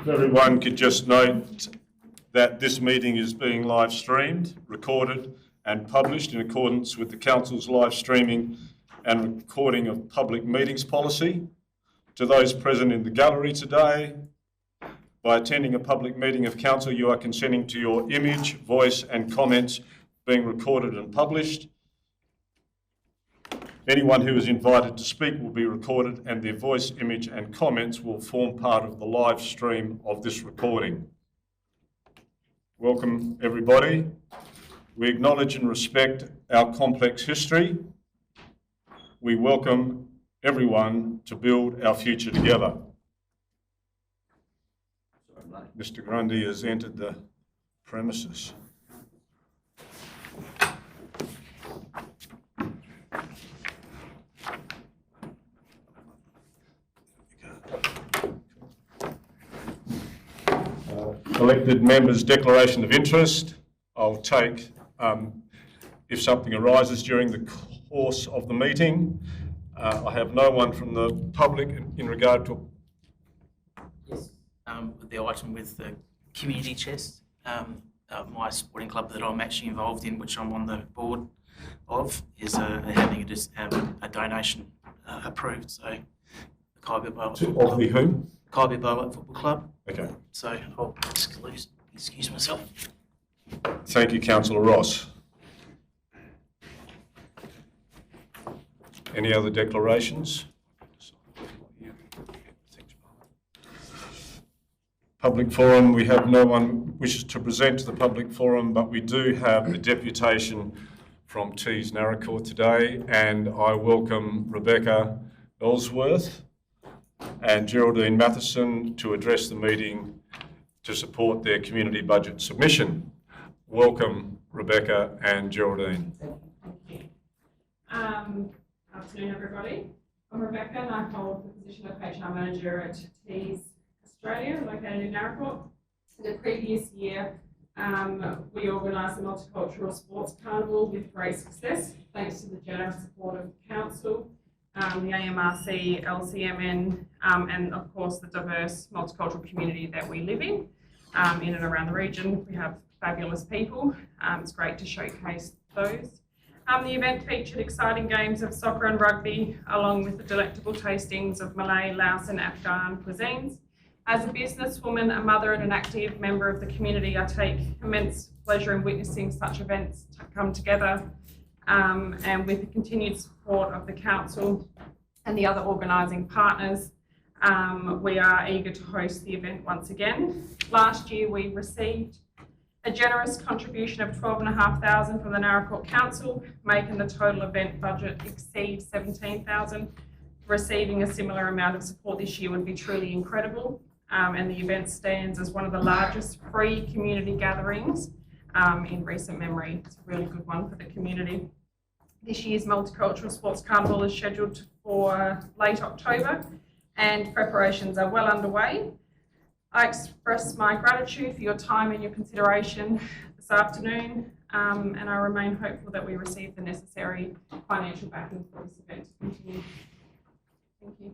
If everyone could just note that this meeting is being live streamed, recorded and published in accordance with the Council's live streaming and recording of public meetings policy. To those present in the gallery today, by attending a public meeting of Council, you are consenting to your image, voice and comments being recorded and published. Anyone who is invited to speak will be recorded and their voice, image and comments will form part of the live stream of this recording. Welcome everybody. We acknowledge and respect our complex history. We welcome everyone to build our future together. Mr. Grundy has entered the premises. Elected members' declaration of interest. I'll take if something arises during the course of the meeting. I have no one from the public in regard to... Yes. The item with the community chest, my sporting club that I'm actually involved in, which I'm on the board of, is having a donation approved. So the Kaiwera Of the whom? Kaiwera Football Club. Okay. So I'll excuse myself. Thank you, Councillor Ross. Any other declarations? Public forum, we have no one wishes to present to the public forum, but we do have a deputation from Tees Naracoorte today, and I welcome Rebecca Ellsworth and Geraldine Matheson to address the meeting to support their community budget submission. Welcome, Rebecca and Geraldine. Thank you. Afternoon, everybody. I'm Rebecca and I hold the position of HR Manager at Tees Australia, located in Naracoorte. In the previous year, we organised a multicultural sports carnival with great success, thanks to the generous support of the Council, the AMRC, LCMN, and of course the diverse multicultural community that we live in and around the region. We have fabulous people. It's great to showcase those. The event featured exciting games of soccer and rugby, along with the delectable tastings of Malay, Laos and Afghan cuisines. As a businesswoman, a mother and an active member of the community, I take immense pleasure in witnessing such events come together, and with the continued support of the Council and the other organising partners, we are eager to host the event once again. Last year we received a generous contribution of $12,500 from the Naracoorte Council, making the total event budget exceed $17,000. Receiving a similar amount of support this year would be truly incredible, and the event stands as one of the largest free community gatherings in recent memory. It's a really good one for the community. This year's Multicultural Sports Carnival is scheduled for late October and preparations are well underway. I express my gratitude for your time and your consideration this afternoon, and I remain hopeful that we receive the necessary financial backing for this event to continue. Thank you.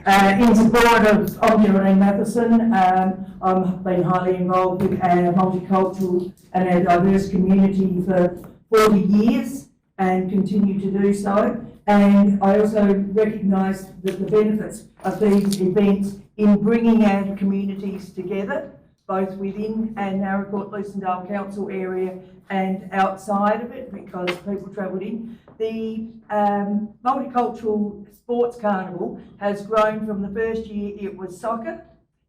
In support of Geraldine Matheson, I've been highly involved with our multicultural and our diverse community for 40 years and continue to do so. And I also recognise that the benefits of these events in bringing our communities together, both within our Naracoorte-Lucindale Council area and outside of it, because people travelled in. The Multicultural Sports Carnival has grown from the first year it was soccer,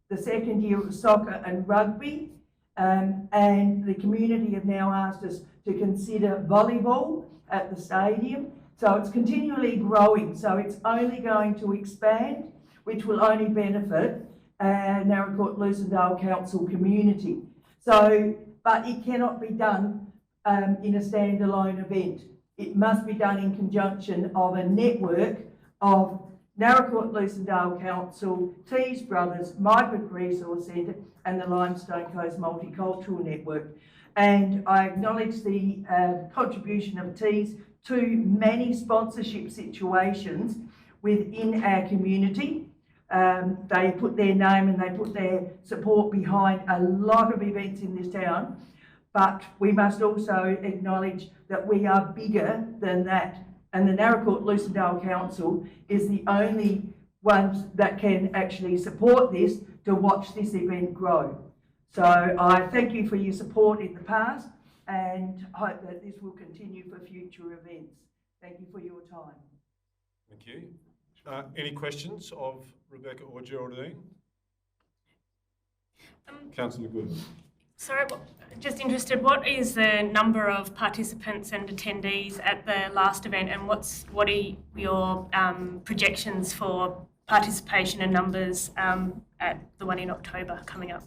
the second year it was soccer and rugby, and the community have now asked us to consider volleyball at the stadium. So it's continually growing, so it's only going to expand, which will only benefit our Naracoorte-Lucindale Council community. So, but it cannot be done in a standalone event. It must be done in conjunction of a network of Naracoorte-Lucindale Council, Tees Brothers, Migrant Resource Centre and the Limestone Coast Multicultural Network. And I acknowledge the contribution of Tees to many sponsorship situations within our community. They put their name and they put their support behind a lot of events in this town, but we must also acknowledge that we are bigger than that, and the Naracoorte Lucendale Council is the only ones that can actually support this to watch this event grow. So I thank you for your support in the past and hope that this will continue for future events. Thank you for your time. Thank you. Any questions of Rebecca or Geraldine? Councillor Good. Sorry, just interested, what is the number of participants and attendees at the last event, and what are your projections for participation and numbers at the one in October coming up?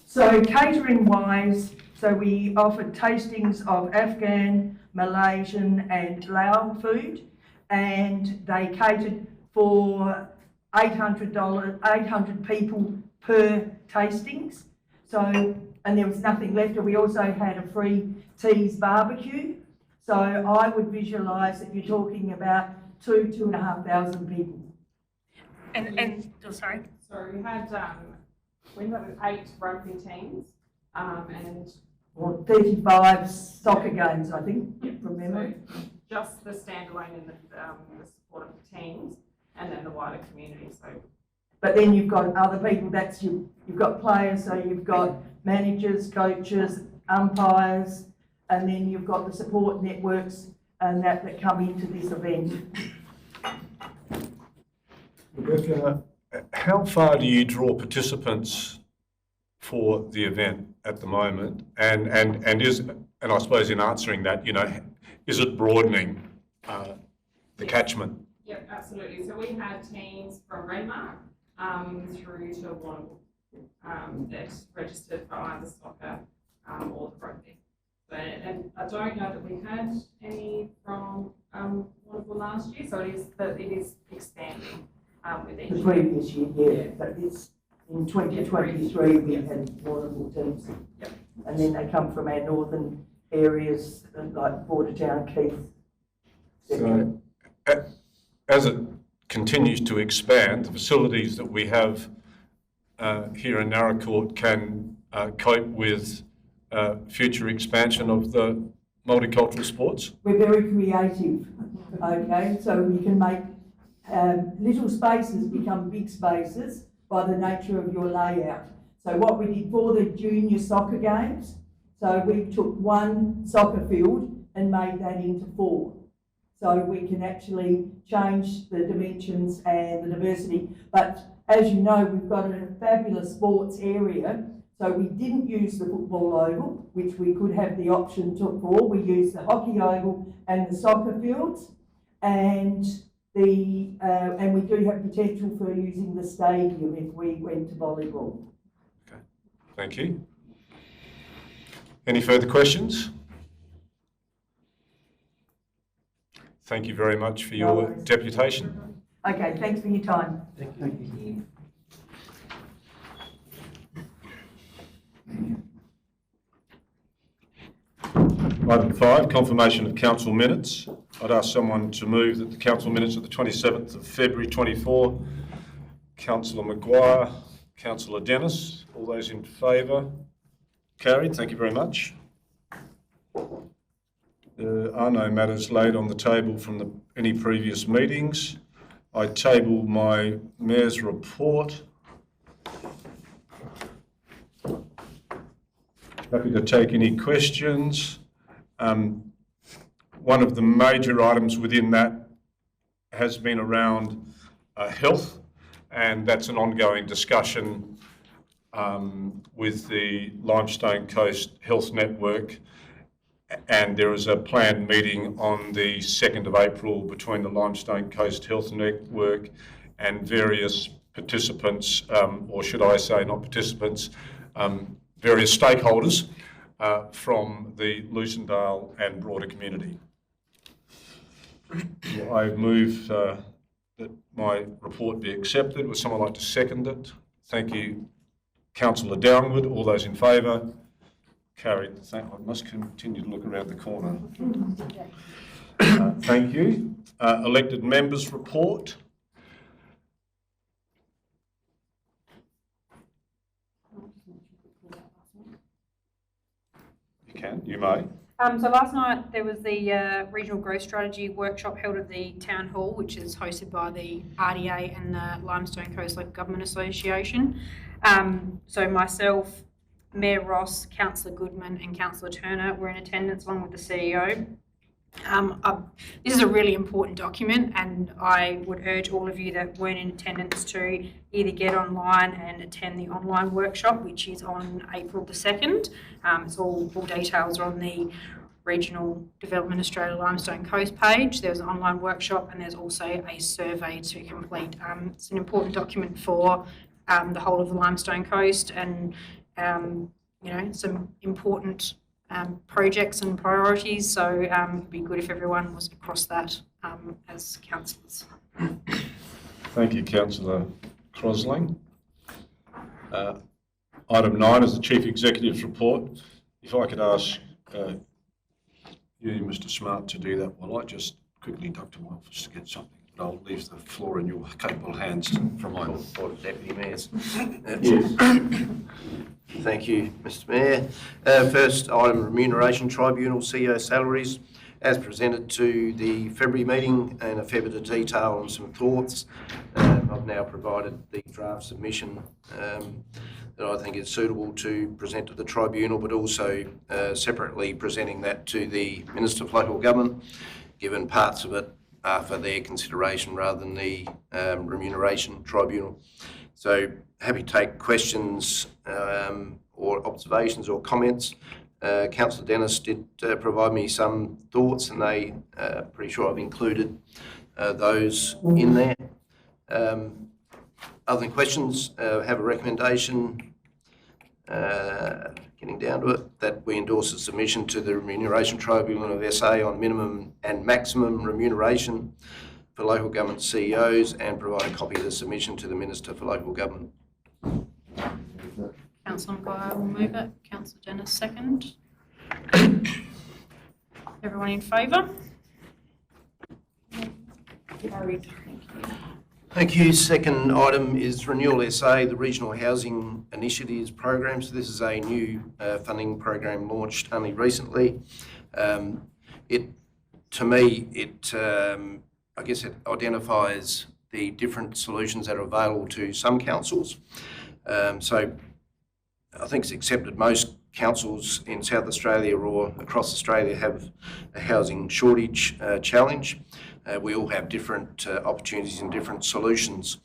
So catering wise, so we offered tastings of Afghan, Malaysian and Lao food, and they catered for $800 people per tastings. So, and there was nothing left, and we also had a free teas barbecue. So I would visualise that you're talking about 2,500 people. Sorry. So we had 8 rugby teams and Or 35 soccer games, I think, from memory. so just the standalone and the support of the teams, and then the wider community. So, But then you've got other people, you've got players, so you've got managers, coaches, umpires, and then you've got the support networks and that come into this event. Rebecca, how far do you draw participants for the event at the moment? And I suppose in answering that, is it broadening the catchment? yep, absolutely. So we had teams from Renmark through to Warrnambool that registered for either soccer or the rugby. So, and I don't know that we had any from Warrnambool last year, so it is expanding with each The year. previous year, but this, in 2023, we had Warrnambool teams. Yep. And then they come from our northern areas, like Bordertown, Keith. So, as it continues to expand, the facilities that we have here in Naracoorte can cope with future expansion of the multicultural sports? We're very creative, okay? So we can make little spaces become big spaces by the nature of your layout. So what we did for the junior soccer games, so we took one soccer field and made that into 4. So we can actually change the dimensions and the diversity. But as you know, we've got a fabulous sports area. So we didn't use the football oval, which we could have the option for. We used the hockey oval and the soccer fields, and we do have potential for using the stadium if we went to volleyball. Okay, thank you. Any further questions? Thank you very much for your deputation. Okay, thanks for your time. Thank you. Item 5, confirmation of council minutes. I'd ask someone to move that the council minutes of the 27th of February 24, Councillor Maguire, Councillor Dennis, all those in favour? Carried, thank you very much. There are no matters laid on the table from any previous meetings. I table my Mayor's report. Happy to take any questions. One of the major items within that has been around health, and that's an ongoing discussion with the Limestone Coast Health Network, and there is a planned meeting on the 2nd of April between the Limestone Coast Health Network and various participants, or should I say not participants, various stakeholders from the Lucendale and broader community. I move that my report be accepted. Would someone like to second it? Thank you, Councillor Downward. All those in favour? Carried. I must continue to look around the corner. Thank you. Elected members report. can, you may. So last night there was the Regional Growth Strategy workshop held at the Town Hall, which is hosted by the RDA and the Limestone Coast Local Government Association. So myself, Mayor Ross, Councillor Goodman and Councillor Turner were in attendance along with the CEO. This is a really important document, and I would urge all of you that weren't in attendance to either get online and attend the online workshop, which is on April the 2nd. It's all details are on the Regional Development Australia Limestone Coast page. There's an online workshop and there's also a survey to complete. It's an important document for the whole of the Limestone Coast, and some important projects and priorities, so it'd be good if everyone was across that as councillors. Thank you, Councillor Crosling. Item 9 is the Chief Executive's report. If I could ask you, Mr. Smart, to do that while I just quickly duck to my office to get something. But I'll leave the floor in your capable hands from my Board of Deputy Mayors. Yes. Thank you, Mr. Mayor. First item, Remuneration Tribunal CEO salaries, as presented to the February meeting, and a fair bit of detail and some thoughts. I've now provided the draft submission that I think is suitable to present to the Tribunal, but also separately presenting that to the Minister for Local Government, given parts of it are for their consideration rather than the Remuneration Tribunal. So happy to take questions or observations or comments. Councillor Dennis did provide me some thoughts, and they pretty sure I've included those in there. Other than questions, have a recommendation, getting down to it, that we endorse the submission to the Remuneration Tribunal of SA on minimum and maximum remuneration for local government CEOs, and provide a copy of the submission to the Minister for Local Government. Councillor Maguire will move it. Councillor Dennis second. Everyone in favour? Carried. Thank you. Thank you. Second item is Renewal SA, the Regional Housing Initiatives Program. So this is a new funding program launched only recently. I guess it identifies the different solutions that are available to some councils. So I think it's accepted most councils in South Australia or across Australia have a housing shortage challenge. We all have different opportunities and different solutions.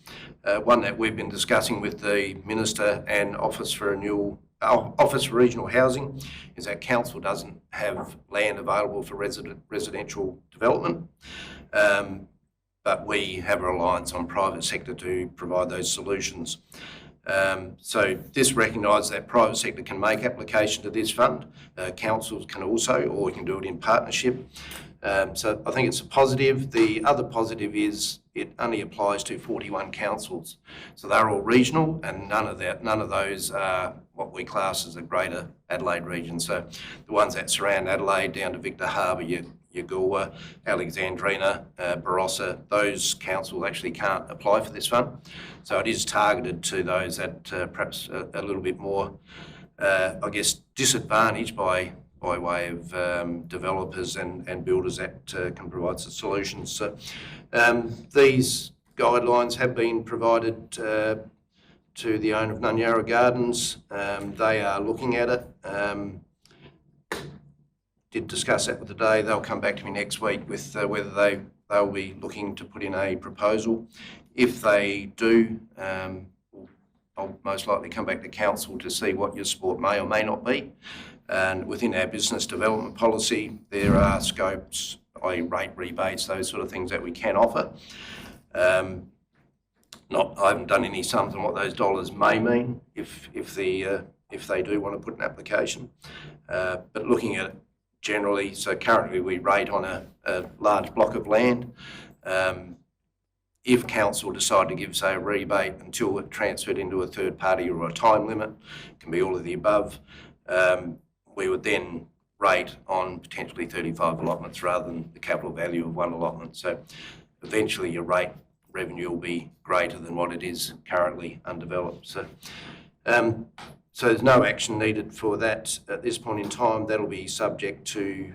One that we've been discussing with the Minister and Office for Regional Housing is that council doesn't have land available for residential development, but we have a reliance on private sector to provide those solutions. So this recognises that private sector can make application to this fund. Councils can also, or we can do it in partnership. So I think it's a positive. The other positive is it only applies to 41 councils. So they're all regional, and none of those are what we class as a Greater Adelaide region. So the ones that surround Adelaide down to Victor Harbour, Yagulwa, Alexandrina, Barossa, those councils actually can't apply for this fund. So it is targeted to those that perhaps a little bit more, disadvantaged by way of developers and builders that can provide some solutions. So these guidelines have been provided to the owner of Nunyara Gardens. They are looking at it. Did discuss that with today. They'll come back to me next week with whether they'll be looking to put in a proposal. If they do, I'll most likely come back to council to see what your support may or may not be. And within our business development policy, there are scopes, i.e. rate rebates, those sort of things that we can offer. I haven't done any sums on what those dollars may mean if they do want to put an application. But looking at it generally, so currently we rate on a large block of land. If council decide to give, say, a rebate until it's transferred into a third party or a time limit, it can be all of the above, we would then rate on potentially 35 allotments rather than the capital value of one allotment. So eventually your rate revenue will be greater than what it is currently undeveloped. So So there's no action needed for that at this point in time. That'll be subject to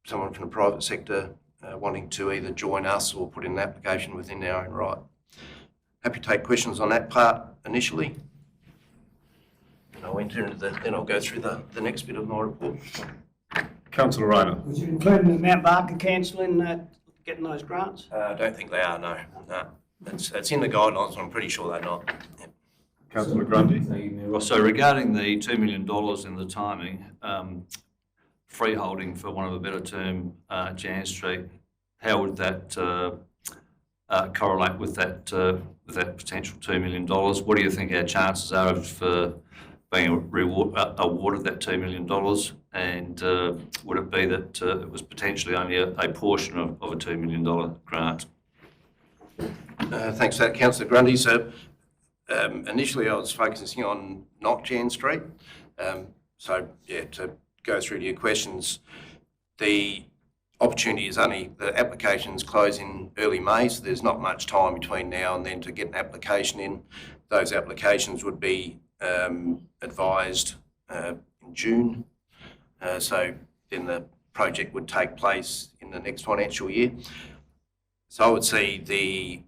someone from the private sector wanting to either join us or put in an application within our own right. Happy to take questions on that part initially. And I'll enter into then I'll go through the next bit of my report. Councillor Rayner. Was it including the Mount Barker cancelling that, getting those grants? I don't think they are, no. It's in the guidelines, but I'm pretty sure they're not. Yep. Councillor Grundy. So regarding the $2 million in the timing, freeholding, for want of a better term, Jan Street, how would that correlate with that potential $2 million? What do you think our chances are of being awarded that $2 million? And would it be that it was potentially only a portion of a $2 million grant? Thanks for that, Councillor Grundy. So initially I was focusing on not Jan Street. So yeah, to go through to your questions, the opportunity is only, the applications close in early May, so there's not much time between now and then to get an application in. Those applications would be advised in June. So then the project would take place in the next financial year. So I would see the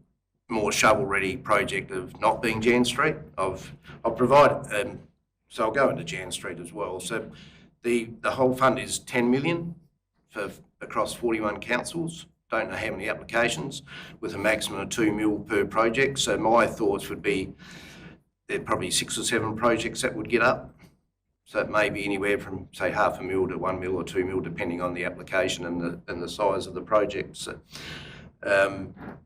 more shovel-ready project of not being Jan Street. I'll provide, so I'll go into Jan Street as well. So the whole fund is 10 million for across 41 councils. Don't know how many applications, with a maximum of 2 mil per project. So my thoughts would be there'd probably 6 or 7 projects that would get up. So it may be anywhere from, say, $0.5 mil to 1 mil or 2 mil, depending on the application and the size of the project.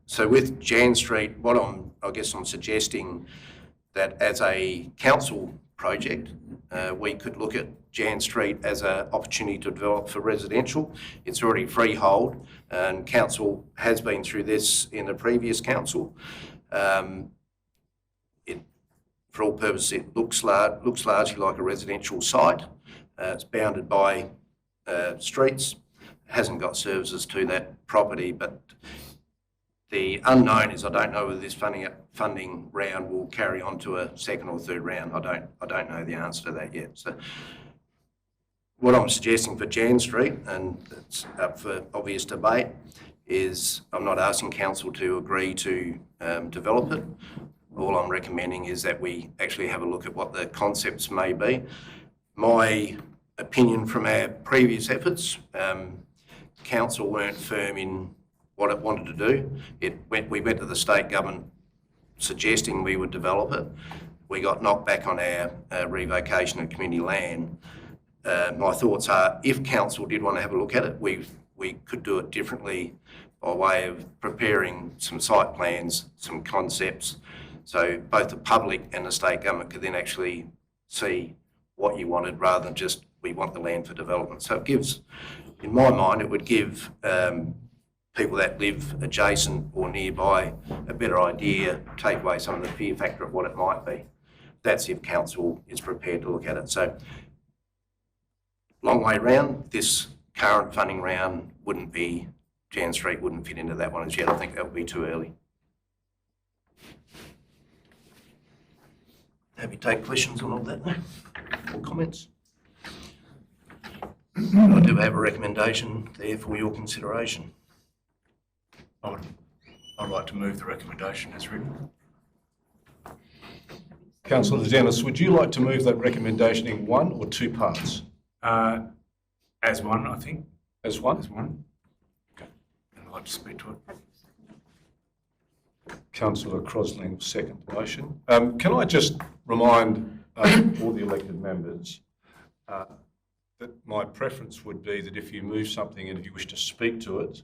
So with Jan Street, I guess I'm suggesting that as a council project, we could look at Jan Street as an opportunity to develop for residential. It's already freehold, and council has been through this in the previous council. For all purposes, it looks largely like a residential site. It's bounded by streets, hasn't got services to that property, but the unknown is I don't know whether this funding round will carry on to a second or third round. I don't know the answer to that yet. So what I'm suggesting for Jan Street, and it's up for obvious debate, is I'm not asking council to agree to develop it. All I'm recommending is that we actually have a look at what the concepts may be. My opinion from our previous efforts, council weren't firm in what it wanted to do. We went to the state government suggesting we would develop it. We got knocked back on our revocation of community land. My thoughts are, if council did want to have a look at it, we could do it differently by way of preparing some site plans, some concepts, so both the public and the state government could then actually see what you wanted, rather than just, we want the land for development. So it gives, in my mind, it would give people that live adjacent or nearby a better idea, take away some of the fear factor of what it might be. That's if council is prepared to look at it. So long way round, this current funding round wouldn't be, Jan Street wouldn't fit into that one as yet. I think that would be too early. Happy to take questions on all that now, or comments. I do have a recommendation there for your consideration. I'd like to move the recommendation as written. Councillor Dennis, would you like to move that recommendation in one or two parts? As one, I think. As one? As one. Okay. And I'd like to speak to it. Councillor Crosling, second motion. Can I just remind all the elected members that my preference would be that if you move something and if you wish to speak to it,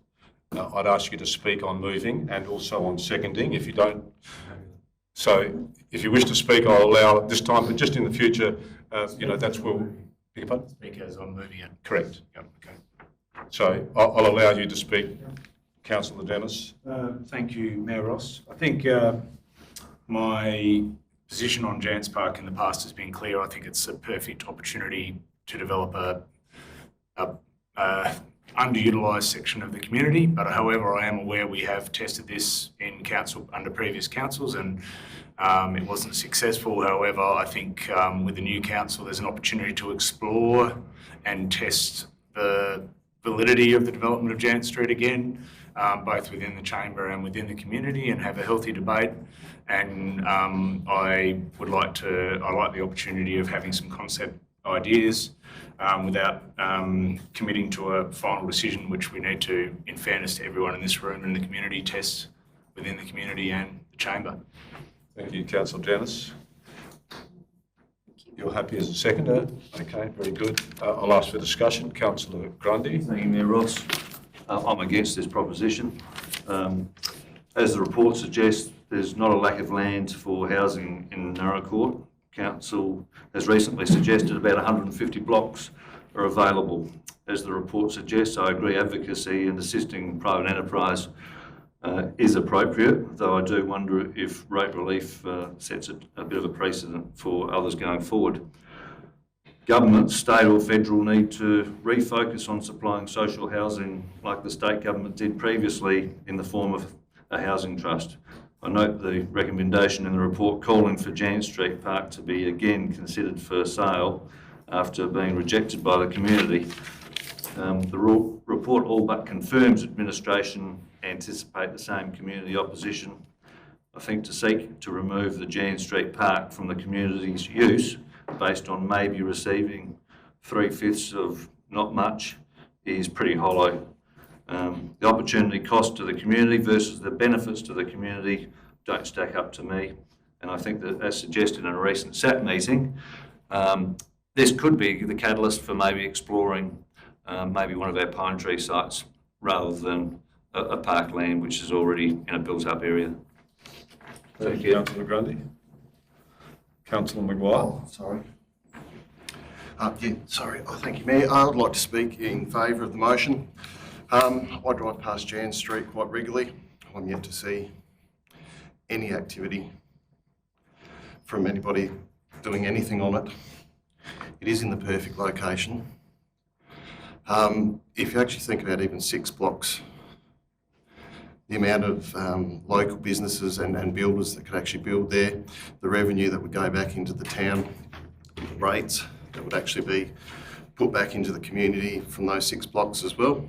I'd ask you to speak on moving and also on seconding. If you don't, so if you wish to speak, I'll allow it this time, but just in the future, that's where we'll pick up on. Speak as I'm moving it. Correct. Yep, okay. So I'll allow you to speak, Councillor Dennis. Thank you, Mayor Ross. I think my position on Jans Park in the past has been clear. I think it's a perfect opportunity to develop a underutilised section of the community, but however, I am aware we have tested this in council under previous councils and it wasn't successful. However, I think with the new council, there's an opportunity to explore and test the validity of the development of Jant Street again, both within the chamber and within the community, and have a healthy debate. And I like the opportunity of having some concept ideas without committing to a final decision, which we need to, in fairness to everyone in this room and the community, test within the community and the chamber. Thank you, Councillor Dennis. You're happy as a seconder? Okay, very good. I'll ask for discussion. Councillor Grundy. Thank you, Mayor Ross. I'm against this proposition. As the report suggests, there's not a lack of land for housing in Naracoorte. Council has recently suggested about 150 blocks are available. As the report suggests, I agree advocacy and assisting private enterprise is appropriate, though I do wonder if rate relief sets a bit of a precedent for others going forward. Government, state or federal, need to refocus on supplying social housing like the state government did previously in the form of a housing trust. I note the recommendation in the report calling for Jant Street Park to be again considered for sale after being rejected by the community. The report all but confirms administration anticipate the same community opposition. I think to seek to remove the Jant Street Park from the community's use based on maybe receiving 3/5 of not much is pretty hollow. The opportunity cost to the community versus the benefits to the community don't stack up to me. And I think that, as suggested in a recent SAT meeting, this could be the catalyst for maybe exploring maybe one of our pine tree sites rather than a parkland which is already in a built-up area. Thank you, Councillor Grundy. Councillor Maguire. Sorry. Thank you, Mayor. I would like to speak in favour of the motion. I drive past Jant Street quite regularly. I'm yet to see any activity from anybody doing anything on it. It is in the perfect location. If you actually think about even 6 blocks, the amount of local businesses and builders that could actually build there, the revenue that would go back into the town, the rates that would actually be put back into the community from those 6 blocks as well.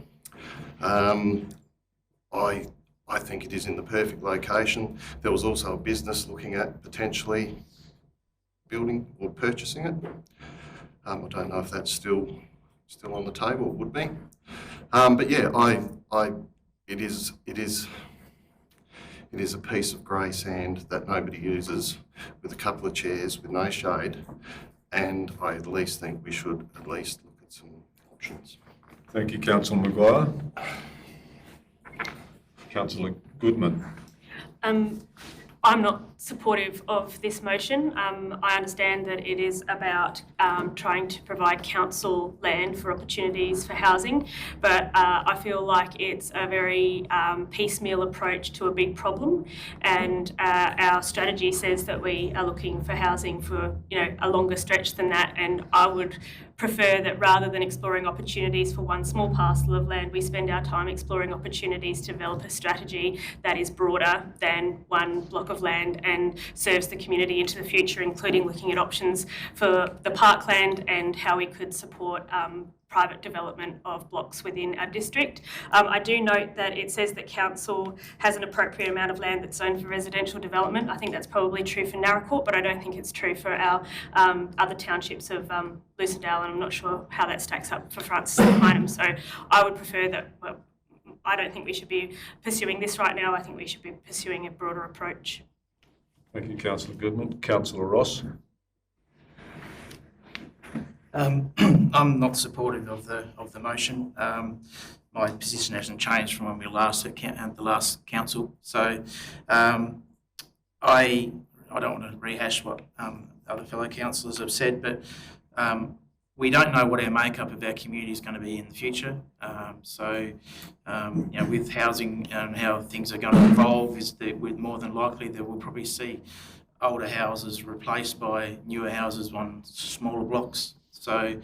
I think it is in the perfect location. There was also a business looking at potentially building or purchasing it. I don't know if that's still on the table. It would be. But yeah, it is a piece of grey sand that nobody uses, with a couple of chairs with no shade, and I at least think we should at least look at some options. Thank you, Councillor Maguire. Councillor Goodman. I'm not supportive of this motion. I understand that it is about trying to provide council land for opportunities for housing, but I feel like it's a very piecemeal approach to a big problem, and our strategy says that we are looking for housing for a longer stretch than that, and I would prefer that rather than exploring opportunities for one small parcel of land, we spend our time exploring opportunities to develop a strategy that is broader than one block of land and serves the community into the future, including looking at options for the parkland and how we could support private development of blocks within our district. I do note that it says that council has an appropriate amount of land that's zoned for residential development. I think that's probably true for Naracoorte, but I don't think it's true for our other townships of Lucindale, and I'm not sure how that stacks up for Francis and Bynum. So I would prefer that, I don't think we should be pursuing this right now. I think we should be pursuing a broader approach. Thank you, Councillor Goodman. Councillor Ross. I'm not supportive of the motion. My position hasn't changed from when we last at the last council. So I don't want to rehash what other fellow councillors have said, but we don't know what our makeup of our community is going to be in the future. With housing and how things are going to evolve, is that we're more than likely that we'll probably see older houses replaced by newer houses on smaller blocks. So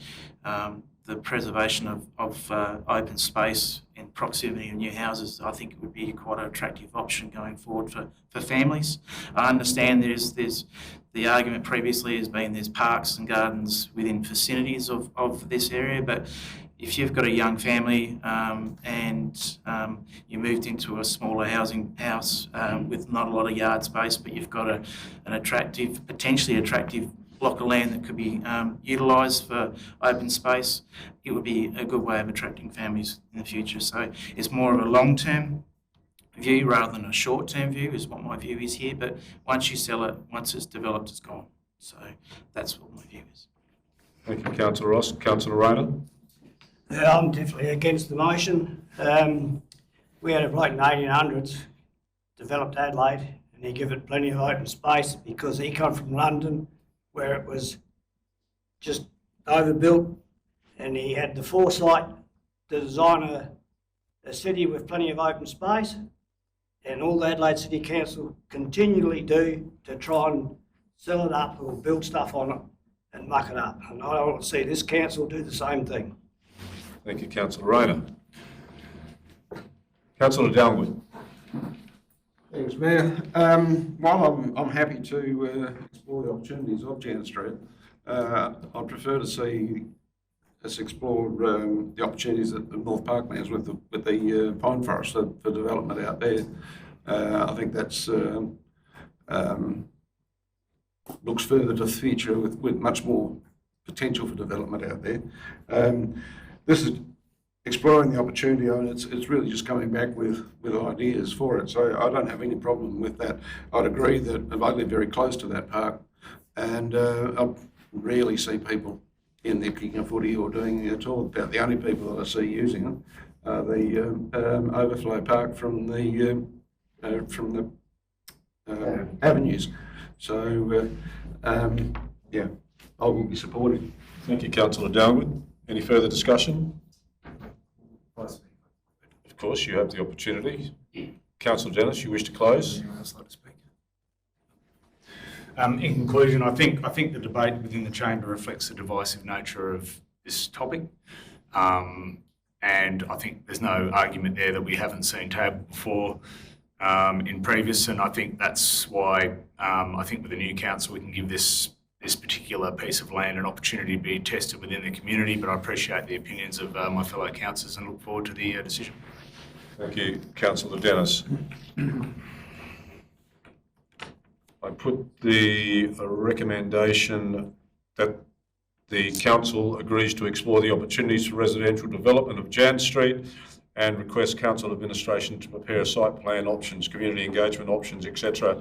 the preservation of open space in proximity of new houses, I think it would be quite an attractive option going forward for families. I understand there's the argument previously has been there's parks and gardens within vicinities of this area, but if you've got a young family and you moved into a smaller house with not a lot of yard space, but you've got an potentially attractive block of land that could be utilised for open space, it would be a good way of attracting families in the future. So it's more of a long-term view rather than a short-term view is what my view is here. But once you sell it, once it's developed, it's gone. So that's what my view is. Thank you, Councillor Ross. Councillor Rayner? Yeah, I'm definitely against the motion. We had a bloke in the 1800s, developed Adelaide, and he gave it plenty of open space because he come from London, where it was just overbuilt, and he had the foresight to design a city with plenty of open space, and all the Adelaide City Council continually do to try and sell it up or build stuff on it and muck it up. And I don't want to see this council do the same thing. Thank you, Councillor Rayner. Councillor Dalwood. Thanks, Mayor. While I'm happy to explore the opportunities of Janet Street, I'd prefer to see us explore the opportunities at the North Parklands with the pine forest for development out there. I think that's looks further to the future with much more potential for development out there. This is exploring the opportunity, and it's really just coming back with ideas for it. So I don't have any problem with that. I'd agree that I live very close to that park, and I rarely see people in there kicking a footy or doing it at all. About the only people that I see using it are the overflow park from the avenues. So yeah, I will be supporting. Thank you, Councillor Dalwood. Any further discussion? Of course, you have the opportunity. Councillor Dennis, you wish to close? Anyone else like to speak? In conclusion, I think the debate within the chamber reflects the divisive nature of this topic, and I think there's no argument there that we haven't seen tabled before in previous, and I think that's why I think with the new council we can give this particular piece of land an opportunity to be tested within the community, but I appreciate the opinions of my fellow councillors and look forward to the decision. Thank you, Councillor Dennis. I put the recommendation that the council agrees to explore the opportunities for residential development of Jan Street and request council administration to prepare site plan options, community engagement options, etc.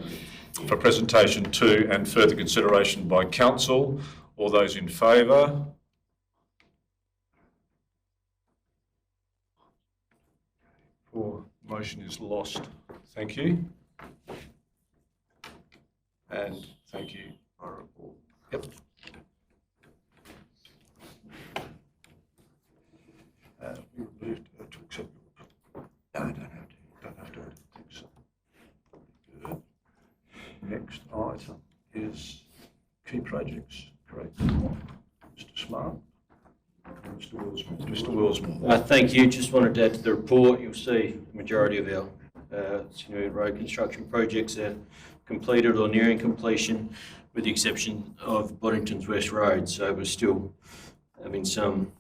for presentation to and further consideration by council. All those in favour? Motion is lost. Thank you. And thank you. Yep. We removed to accept. No, don't have to. Good. Next item is key projects. Correct. Mr. Smart. Mr. Willsmore. Mr. Willsmore. Thank you. Just wanted to add to the report, you'll see the majority of our significant road construction projects are completed or nearing completion, with the exception of Boddington's West Road. So we're still having some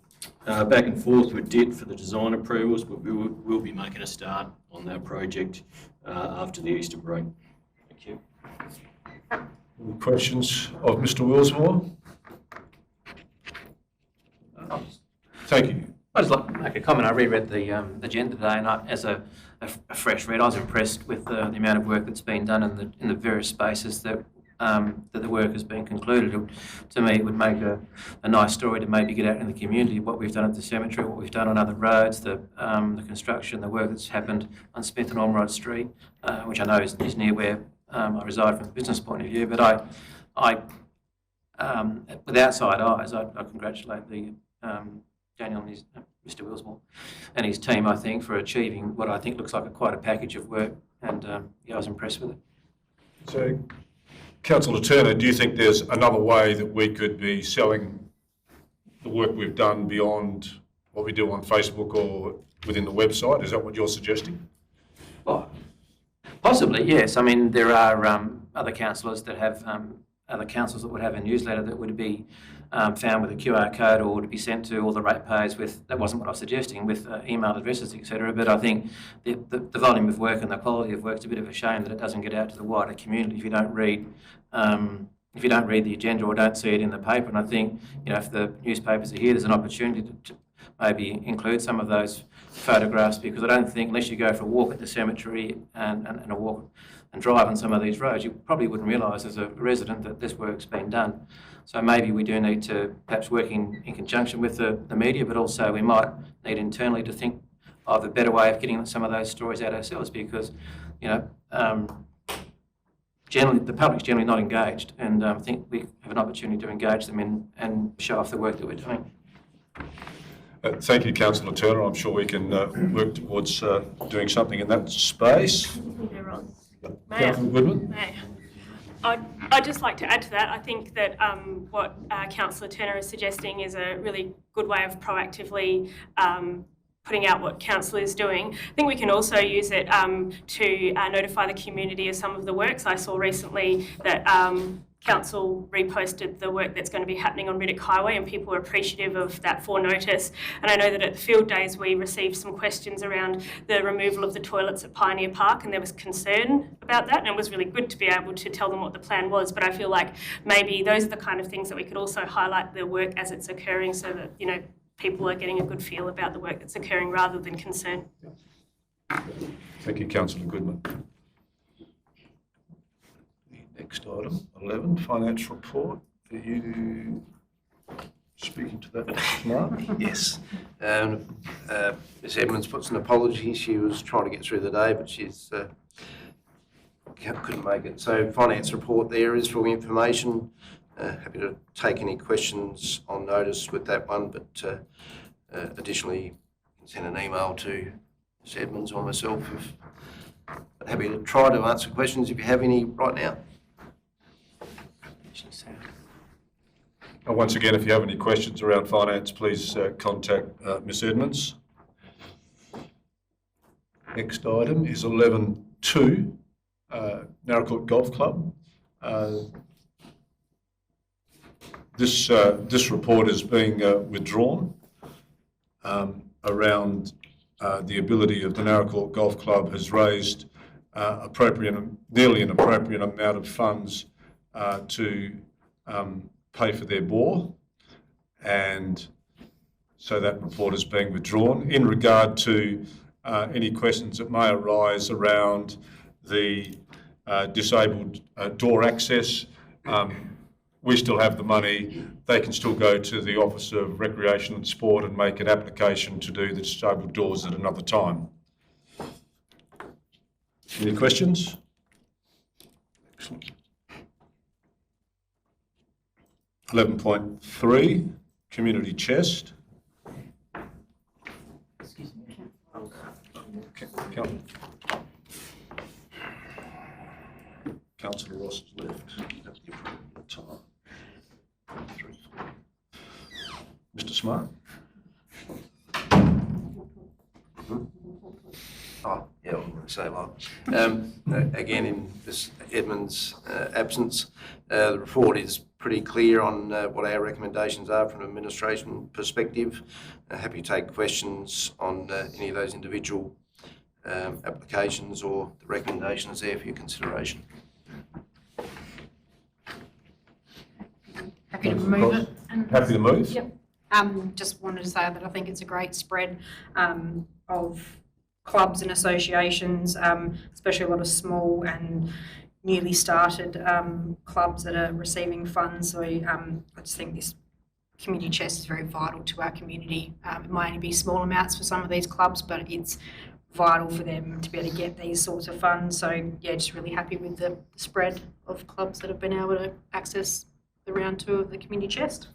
back and forth with DIT for the design approvals, but we will be making a start on that project after the Easter break. Thank you. Any questions of Mr. Willsmore? Thank you. I'd just like to make a comment. I reread the agenda today, and as a fresh read, I was impressed with the amount of work that's been done in the various spaces that the work has been concluded. To me, it would make a nice story to maybe get out in the community what we've done at the cemetery, what we've done on other roads, the construction, the work that's happened on Smith and Ormerod Street, which I know is near where I reside from a business point of view. But I with outside eyes, I congratulate Daniel and Mr. Willsmore and his team, I think, for achieving what I think looks like quite a package of work, and yeah, I was impressed with it. So, Councillor Turner, do you think there's another way that we could be selling the work we've done beyond what we do on Facebook or within the website? Is that what you're suggesting? Well, possibly, yes. I mean, there are other councillors that have, other councils that would have a newsletter that would be found with a QR code or would be sent to all the ratepayers with, that wasn't what I was suggesting, with email addresses, etc. But I think the volume of work and the quality of work is a bit of a shame that it doesn't get out to the wider community if you don't read the agenda or don't see it in the paper. And I think, if the newspapers are here, there's an opportunity to maybe include some of those photographs, because I don't think, unless you go for a walk at the cemetery and a walk and drive on some of these roads, you probably wouldn't realise as a resident that this work's been done. So maybe we do need to perhaps work in conjunction with the media, but also we might need internally to think of a better way of getting some of those stories out ourselves, because, generally, the public's generally not engaged, and I think we have an opportunity to engage them and show off the work that we're doing. Thank you, Councillor Turner. I'm sure we can work towards doing something in that space. Councillor Goodman? I'd just like to add to that. I think that what Councillor Turner is suggesting is a really good way of proactively putting out what council is doing. I think we can also use it to notify the community of some of the works. I saw recently that council reposted the work that's going to be happening on Riddick Highway, and people were appreciative of that for notice. And I know that at the field days we received some questions around the removal of the toilets at Pioneer Park, and there was concern about that, and it was really good to be able to tell them what the plan was. But I feel like maybe those are the kind of things that we could also highlight the work as it's occurring, so that people are getting a good feel about the work that's occurring rather than concern. Thank you, Councillor Goodman. Next item, 11, finance report. Are you speaking to that, Mark? Yes. Ms Edmonds puts an apology. She was trying to get through the day, but she's couldn't make it. So finance report there is for information. Happy to take any questions on notice with that one, but additionally, you can send an email to Ms Edmonds or myself. But happy to try to answer questions if you have any right now. Once again, if you have any questions around finance, please contact Ms Edmonds. Next item is 11.2, Naracoorte Golf Club. This report is being withdrawn around the ability of the Naracoorte Golf Club has raised nearly an appropriate amount of funds to pay for their bore, and so that report is being withdrawn. In regard to any questions that may arise around the disabled door access, we still have the money. They can still go to the Office of Recreation and Sport and make an application to do the disabled doors at another time. Any questions? Excellent. 11.3, community chest. Excuse me. Councillor Ross has left at the appropriate time. Mr. Smart. Oh, yeah, I was going to say a lot. Again, in Ms Edmonds' absence, the report is pretty clear on what our recommendations are from an administration perspective. Happy to take questions on any of those individual applications or the recommendations there for your consideration. Happy to move it. Happy to move? Yep. Just wanted to say that I think it's a great spread of clubs and associations, especially a lot of small and newly started clubs that are receiving funds. So I just think this community chest is very vital to our community. It might only be small amounts for some of these clubs, but it's vital for them to be able to get these sorts of funds. So yeah, just really happy with the spread of clubs that have been able to access the round two of the community chest.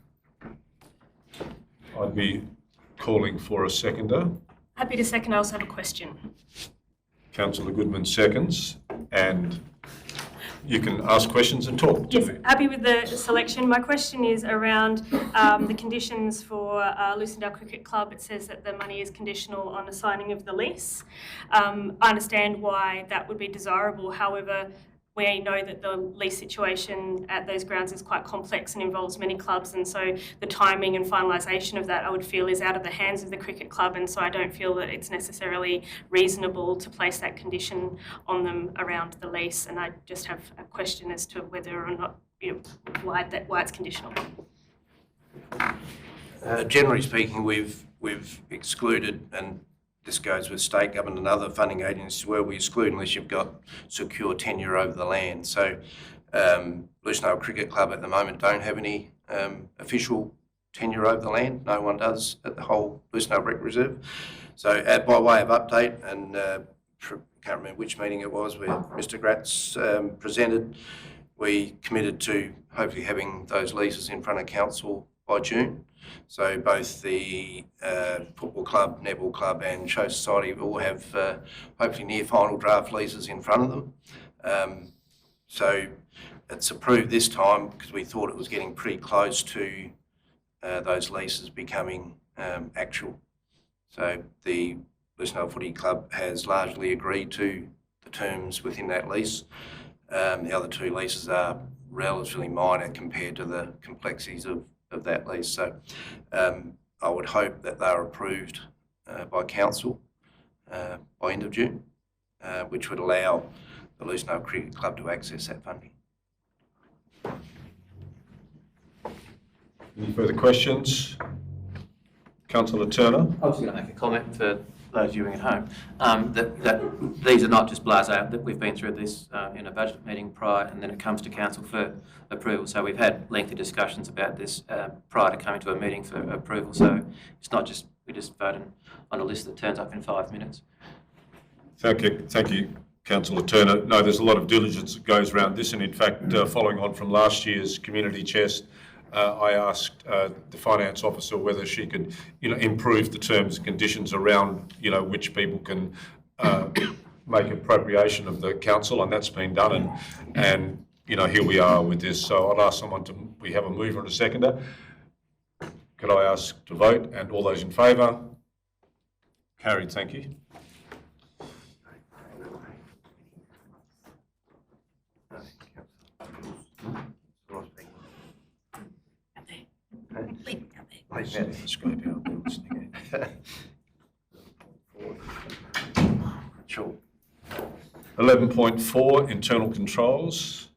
I'd be calling for a seconder. Happy to second. I also have a question. Councillor Goodman seconds, and you can ask questions and talk to Yes, me. happy with the selection. My question is around the conditions for Lucindale Cricket Club. It says that the money is conditional on the signing of the lease. I understand why that would be desirable. However, we know that the lease situation at those grounds is quite complex and involves many clubs, and so the timing and finalisation of that, I would feel, is out of the hands of the cricket club, and so I don't feel that it's necessarily reasonable to place that condition on them around the lease. And I just have a question as to whether or not, why it's conditional. Generally speaking, we've excluded, and this goes with state government and other funding agencies, where we exclude unless you've got secure tenure over the land. So Lucindale Cricket Club at the moment don't have any official tenure over the land. No one does at the whole Lucindale Rec Reserve. So by way of update, and can't remember which meeting it was where Mr Gratz presented, we committed to hopefully having those leases in front of council by June. So both the football club, netball club and show society all have hopefully near final draft leases in front of them. So it's approved this time because we thought it was getting pretty close to those leases becoming actual. So the Lucindale Footy Club has largely agreed to the terms within that lease. The other two leases are relatively minor compared to the complexities of that lease. So I would hope that they're approved by council by end of June, which would allow the Lucindale Cricket Club to access that funding. Any further questions? Councillor Turner? I was going to make a comment for those viewing at home, that these are not just blasé, that we've been through this in a budget meeting prior, and then it comes to council for approval. So we've had lengthy discussions about this prior to coming to a meeting for approval. So it's not just, we just vote on a list that turns up in 5 minutes. Thank you, Councillor Turner. No, there's a lot of diligence that goes around this, and in fact, following on from last year's community chest, I asked the finance officer whether she could, improve the terms and conditions around, which people can make appropriation of the council, and that's been done. And here we are with this. So I'd ask someone we have a mover and a seconder. Could I ask to vote? And all those in favour? Carried. Thank you. Sure. 11.4, internal controls.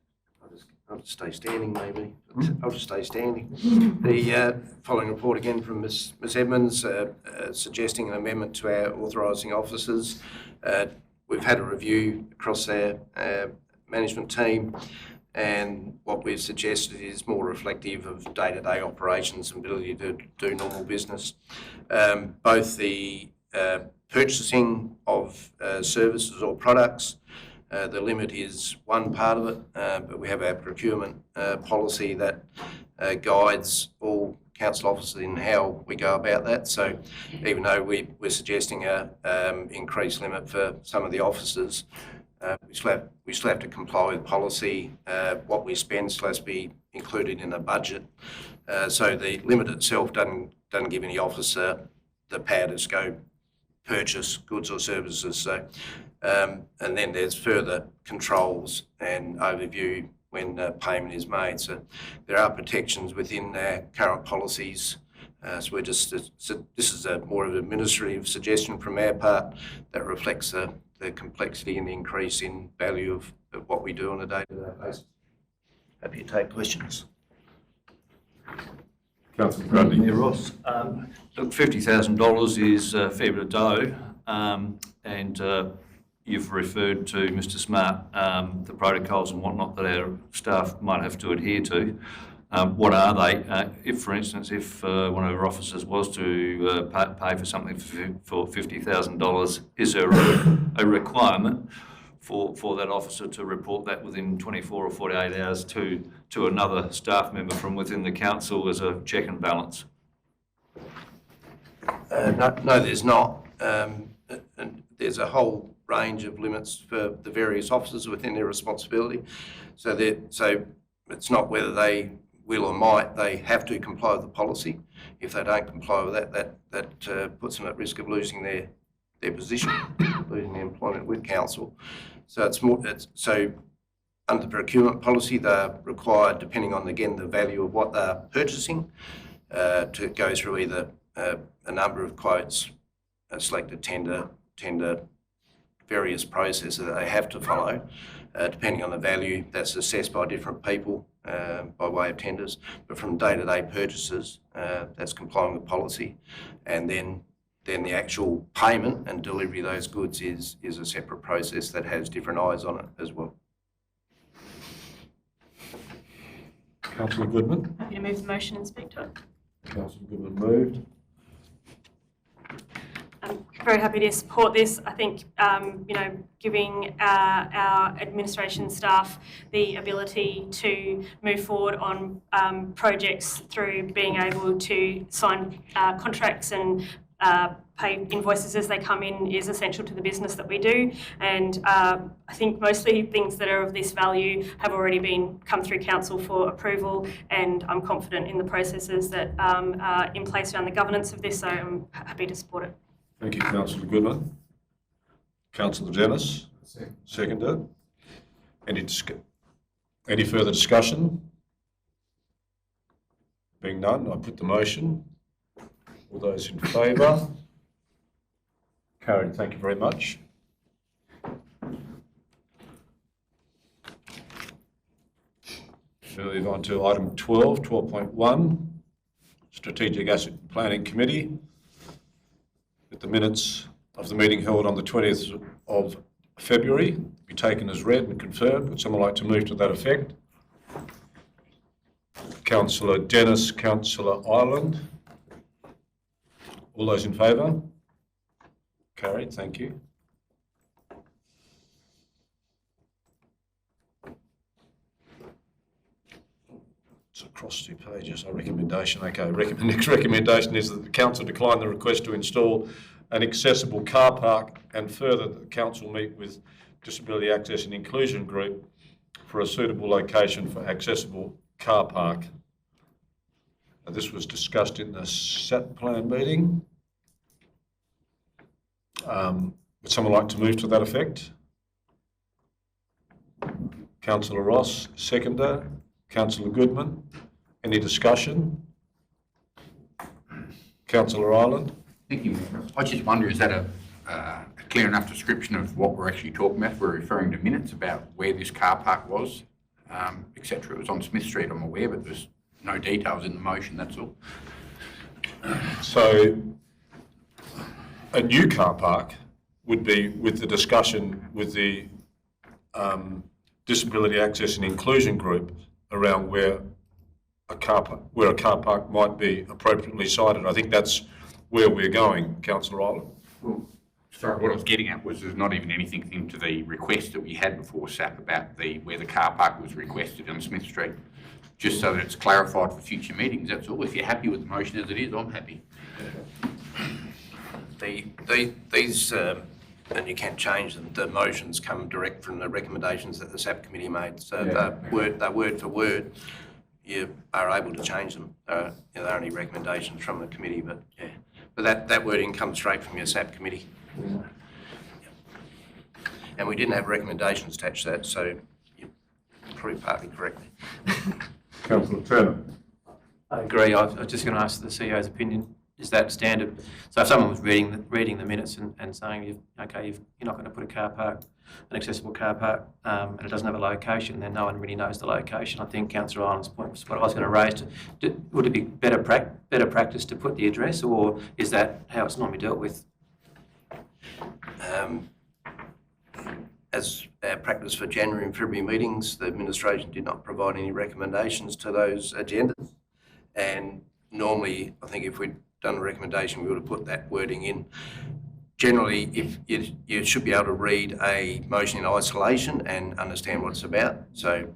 I'll just stay standing, maybe. I'll just stay standing. The following report again from Ms Edmonds, suggesting an amendment to our authorising officers. We've had a review across our management team, and what we've suggested is more reflective of day-to-day operations and ability to do normal business. Both the purchasing of services or products, the limit is one part of it, but we have our procurement policy that guides all council officers in how we go about that. So even though we're suggesting a increased limit for some of the officers, we still have to comply with policy. What we spend still has to be included in the budget. So the limit itself doesn't give any officer the power to go purchase goods or services. So, and then there's further controls and overview when payment is made. So there are protections within our current policies. So we're just, this is more of an administrative suggestion from our part that reflects the complexity and the increase in value of what we do on a day-to-day basis. Happy to take questions. Councillor Bradley. Yeah, Ross. Look, $50,000 is a fair bit of dough, and you've referred to, Mr Smart, the protocols and whatnot that our staff might have to adhere to. What are they? If, for instance, if one of our officers was to pay for something for $50,000, is there a requirement for that officer to report that within 24 or 48 hours to another staff member from within the council as a check and balance? No, there's not. And there's a whole range of limits for the various officers within their responsibility. So it's not whether they will or might, they have to comply with the policy. If they don't comply with that puts them at risk of losing their position, losing their employment with council. So so under the procurement policy, they're required, depending on, again, the value of what they're purchasing, to go through either a number of quotes, a selected tender, various processes that they have to follow, depending on the value that's assessed by different people by way of tenders. But from day-to-day purchases, that's complying with policy. And then the actual payment and delivery of those goods is a separate process that has different eyes on it as well. Councillor Goodman. Happy to move the motion and speak to it. Councillor Goodman moved. I'm very happy to support this. I think, giving our administration staff the ability to move forward on projects through being able to sign contracts and pay invoices as they come in is essential to the business that we do. And I think mostly things that are of this value have already come through council for approval, and I'm confident in the processes that are in place around the governance of this, so I'm happy to support it. Thank you, Councillor Goodman. Councillor Dennis, seconded. Any further discussion? Being none, I put the motion. All those in favour? Carried. Thank you very much. We'll move on to item 12.1, Strategic Asset Planning Committee. With the minutes of the meeting held on the 20th of February be taken as read and confirmed. Would someone like to move to that effect? Councillor Dennis, Councillor Ireland. All those in favour? Carried, thank you. It's across 2 pages. A recommendation. Okay, next recommendation is that the council decline the request to install an accessible car park, and further that the council meet with Disability Access and Inclusion Group for a suitable location for accessible car park. This was discussed in the SAP plan meeting. Would someone like to move to that effect? Councillor Ross, seconder. Councillor Goodman. Any discussion? Councillor Ireland. Thank you. I just wonder, is that a clear enough description of what we're actually talking about? We're referring to minutes about where this car park was, etc. It was on Smith Street, I'm aware, but there's no details in the motion, that's all. So a new car park would be with the discussion with the Disability Access and Inclusion Group around where a car park might be appropriately sited. I think that's where we're going, Councillor Ireland. Well, sorry, what I was getting at was there's not even anything into the request that we had before SAP about where the car park was requested on Smith Street, just so that it's clarified for future meetings, that's all. If you're happy with the motion as it is, I'm happy. These, and you can't change them, the motions come direct from the recommendations that the SAP committee made. So they're word for word. You are able to change them. They're only recommendations from the committee, but yeah. But that wording comes straight from your SAP committee. And we didn't have recommendations attached to that, so you proved partly correctly. Councillor Turner. I agree. I was just going to ask the CEO's opinion. Is that standard? So if someone was reading the minutes and saying, you're not going to put an accessible car park, and it doesn't have a location, then no one really knows the location. I think Councillor Ireland's point was what I was going to raise. Would it be better practice to put the address, or is that how it's normally dealt with? As our practice for January and February meetings, the administration did not provide any recommendations to those agendas. And normally, I think if we'd done a recommendation, we would have put that wording in. Generally, if you should be able to read a motion in isolation and understand what it's about. So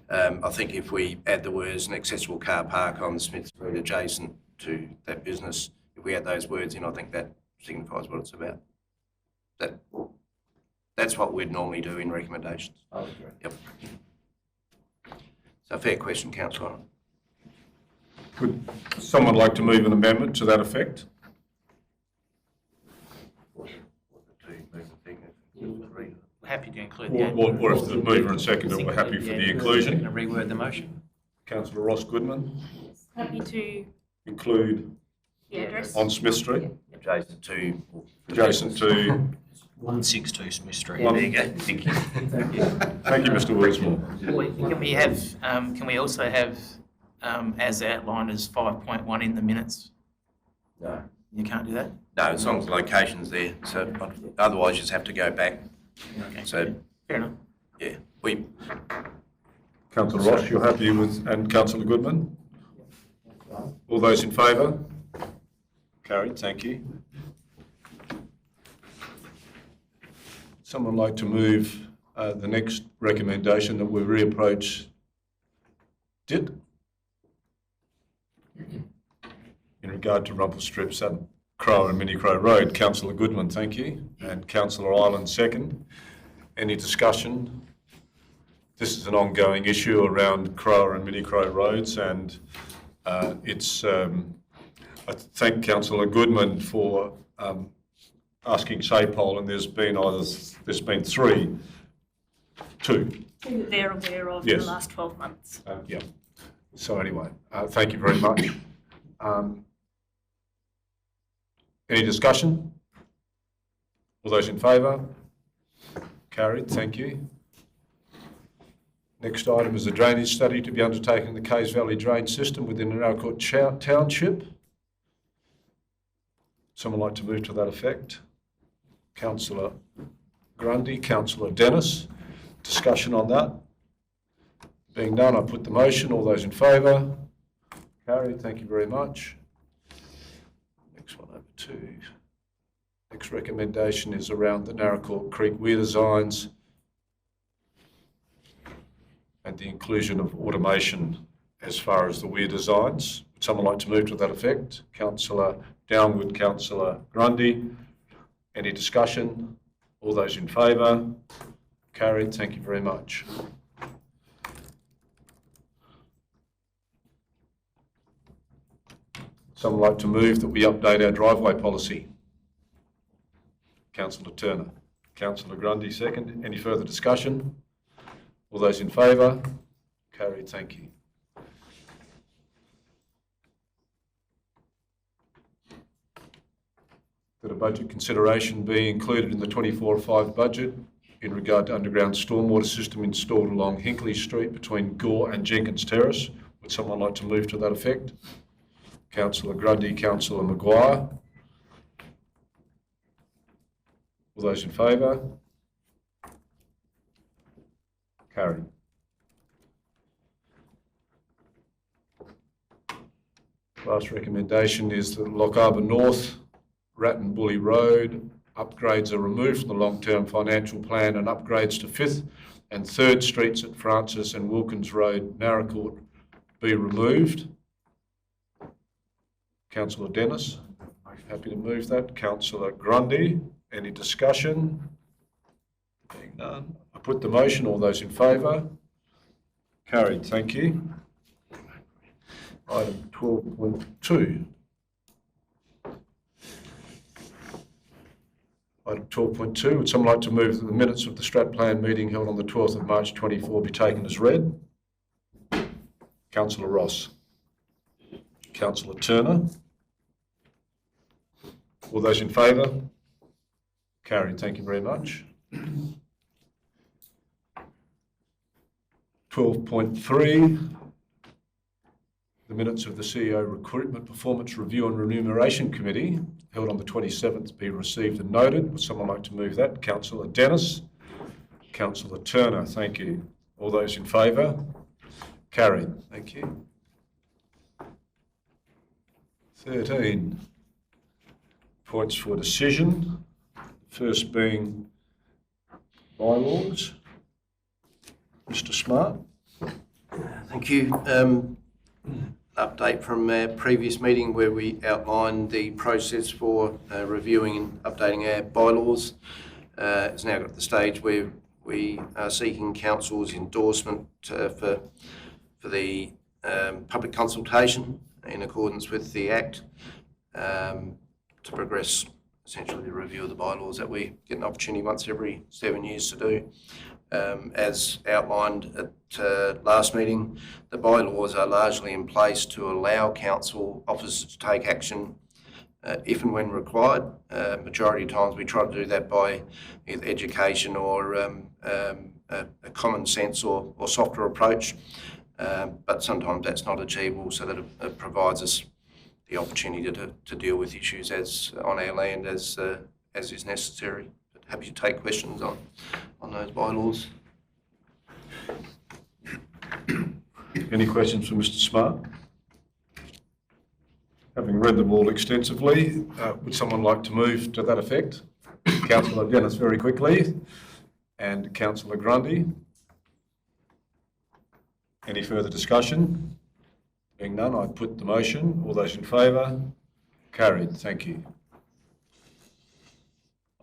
I think if we add the words an accessible car park on Smith Street adjacent to that business, if we add those words in, I think that signifies what it's about. That's what we'd normally do in recommendations. Yep. So fair question, councillor. Would someone like to move an amendment to that effect? Happy to include Or if the mover and seconder were happy for the inclusion. Going to reword the motion. Councillor Ross Goodman, Happy to include the address. on Smith Street, Adjacent to. adjacent to, 162 Smith Street. One- There you go. Thank you. thank you, Mr Willismore. Can we have, can we also have, as outlined as 5.1 in the minutes? No. You can't do that? No, as long as the location's there, so otherwise you just have to go back. Okay. So, Fair enough. yeah, we, Councillor Ross, you're happy with, and Councillor Goodman? All those in favour? Carried, thank you. Someone like to move the next recommendation that we reapproach DIT in regard to rumple strips at Crow and Mini Crow Road. Councillor Goodman, thank you, and Councillor Ireland second. Any discussion? This is an ongoing issue around Crow and Mini Crow Roads, and it's. I thank Councillor Goodman for asking SAPOL, and there's been two. That they're aware of in Yes. the last 12 months. Yeah. So anyway, thank you very much. Any discussion? All those in favour? Carried, thank you. Next item is a drainage study to be undertaken in the Kays Valley drain system within Naracoorte Township. Someone like to move to that effect? Councillor Grundy, Councillor Dennis. Discussion on that? Being none, I put the motion. All those in favour? Carried, thank you very much. Next one over to. Next recommendation is around the Naracoorte Creek weir designs and the inclusion of automation as far as the weir designs. Would someone like to move to that effect? Councillor Downward, Councillor Grundy. Any discussion? All those in favour? Carried, thank you very much. Someone like to move that we update our driveway policy? Councillor Turner. Councillor Grundy second. Any further discussion? All those in favour? Carried, thank you. That a budget consideration be included in the 24/5 budget in regard to underground stormwater system installed along Hinkley Street between Gore and Jenkins Terrace. Would someone like to move to that effect? Councillor Grundy, Councillor Maguire. All those in favour? Carried. Last recommendation is that Lock Harbour North, Ratton Bully Road, upgrades are removed from the long-term financial plan and upgrades to 5th and 3rd Streets at Francis and Wilkins Road, Naracoorte, be removed. Councillor Dennis, happy to move that. Councillor Grundy, any discussion? Being none, I put the motion. All those in favour? Carried, thank you. Item 12.2. Item 12.2, would someone like to move that the minutes of the Strat Plan meeting held on the 12th of March 24 be taken as read? Councillor Ross. Councillor Turner. All those in favour? Carried, thank you very much. 12.3, the minutes of the CEO Recruitment Performance Review and Remuneration Committee held on the 27th be received and noted. Would someone like to move that? Councillor Dennis. Councillor Turner, thank you. All those in favour? Carried, thank you. 13, points for decision. First being bylaws. Mr. Smart. Thank you. Update from our previous meeting where we outlined the process for reviewing and updating our bylaws. it's now got to the stage where we are seeking council's endorsement for the public consultation in accordance with the Act to progress essentially the review of the bylaws that we get an opportunity once every 7 years to do. As outlined at last meeting, the bylaws are largely in place to allow council officers to take action if and when required. Majority of times we try to do that by either education or a common sense or softer approach, but sometimes that's not achievable, so that it provides us the opportunity to deal with issues as on our land as is necessary. But happy to take questions on those bylaws. Any questions for Mr. Smart? Having read them all extensively, would someone like to move to that effect? Councillor Dennis very quickly, and Councillor Grundy. Any further discussion? Being none, I put the motion. All those in favour? Carried. Thank you.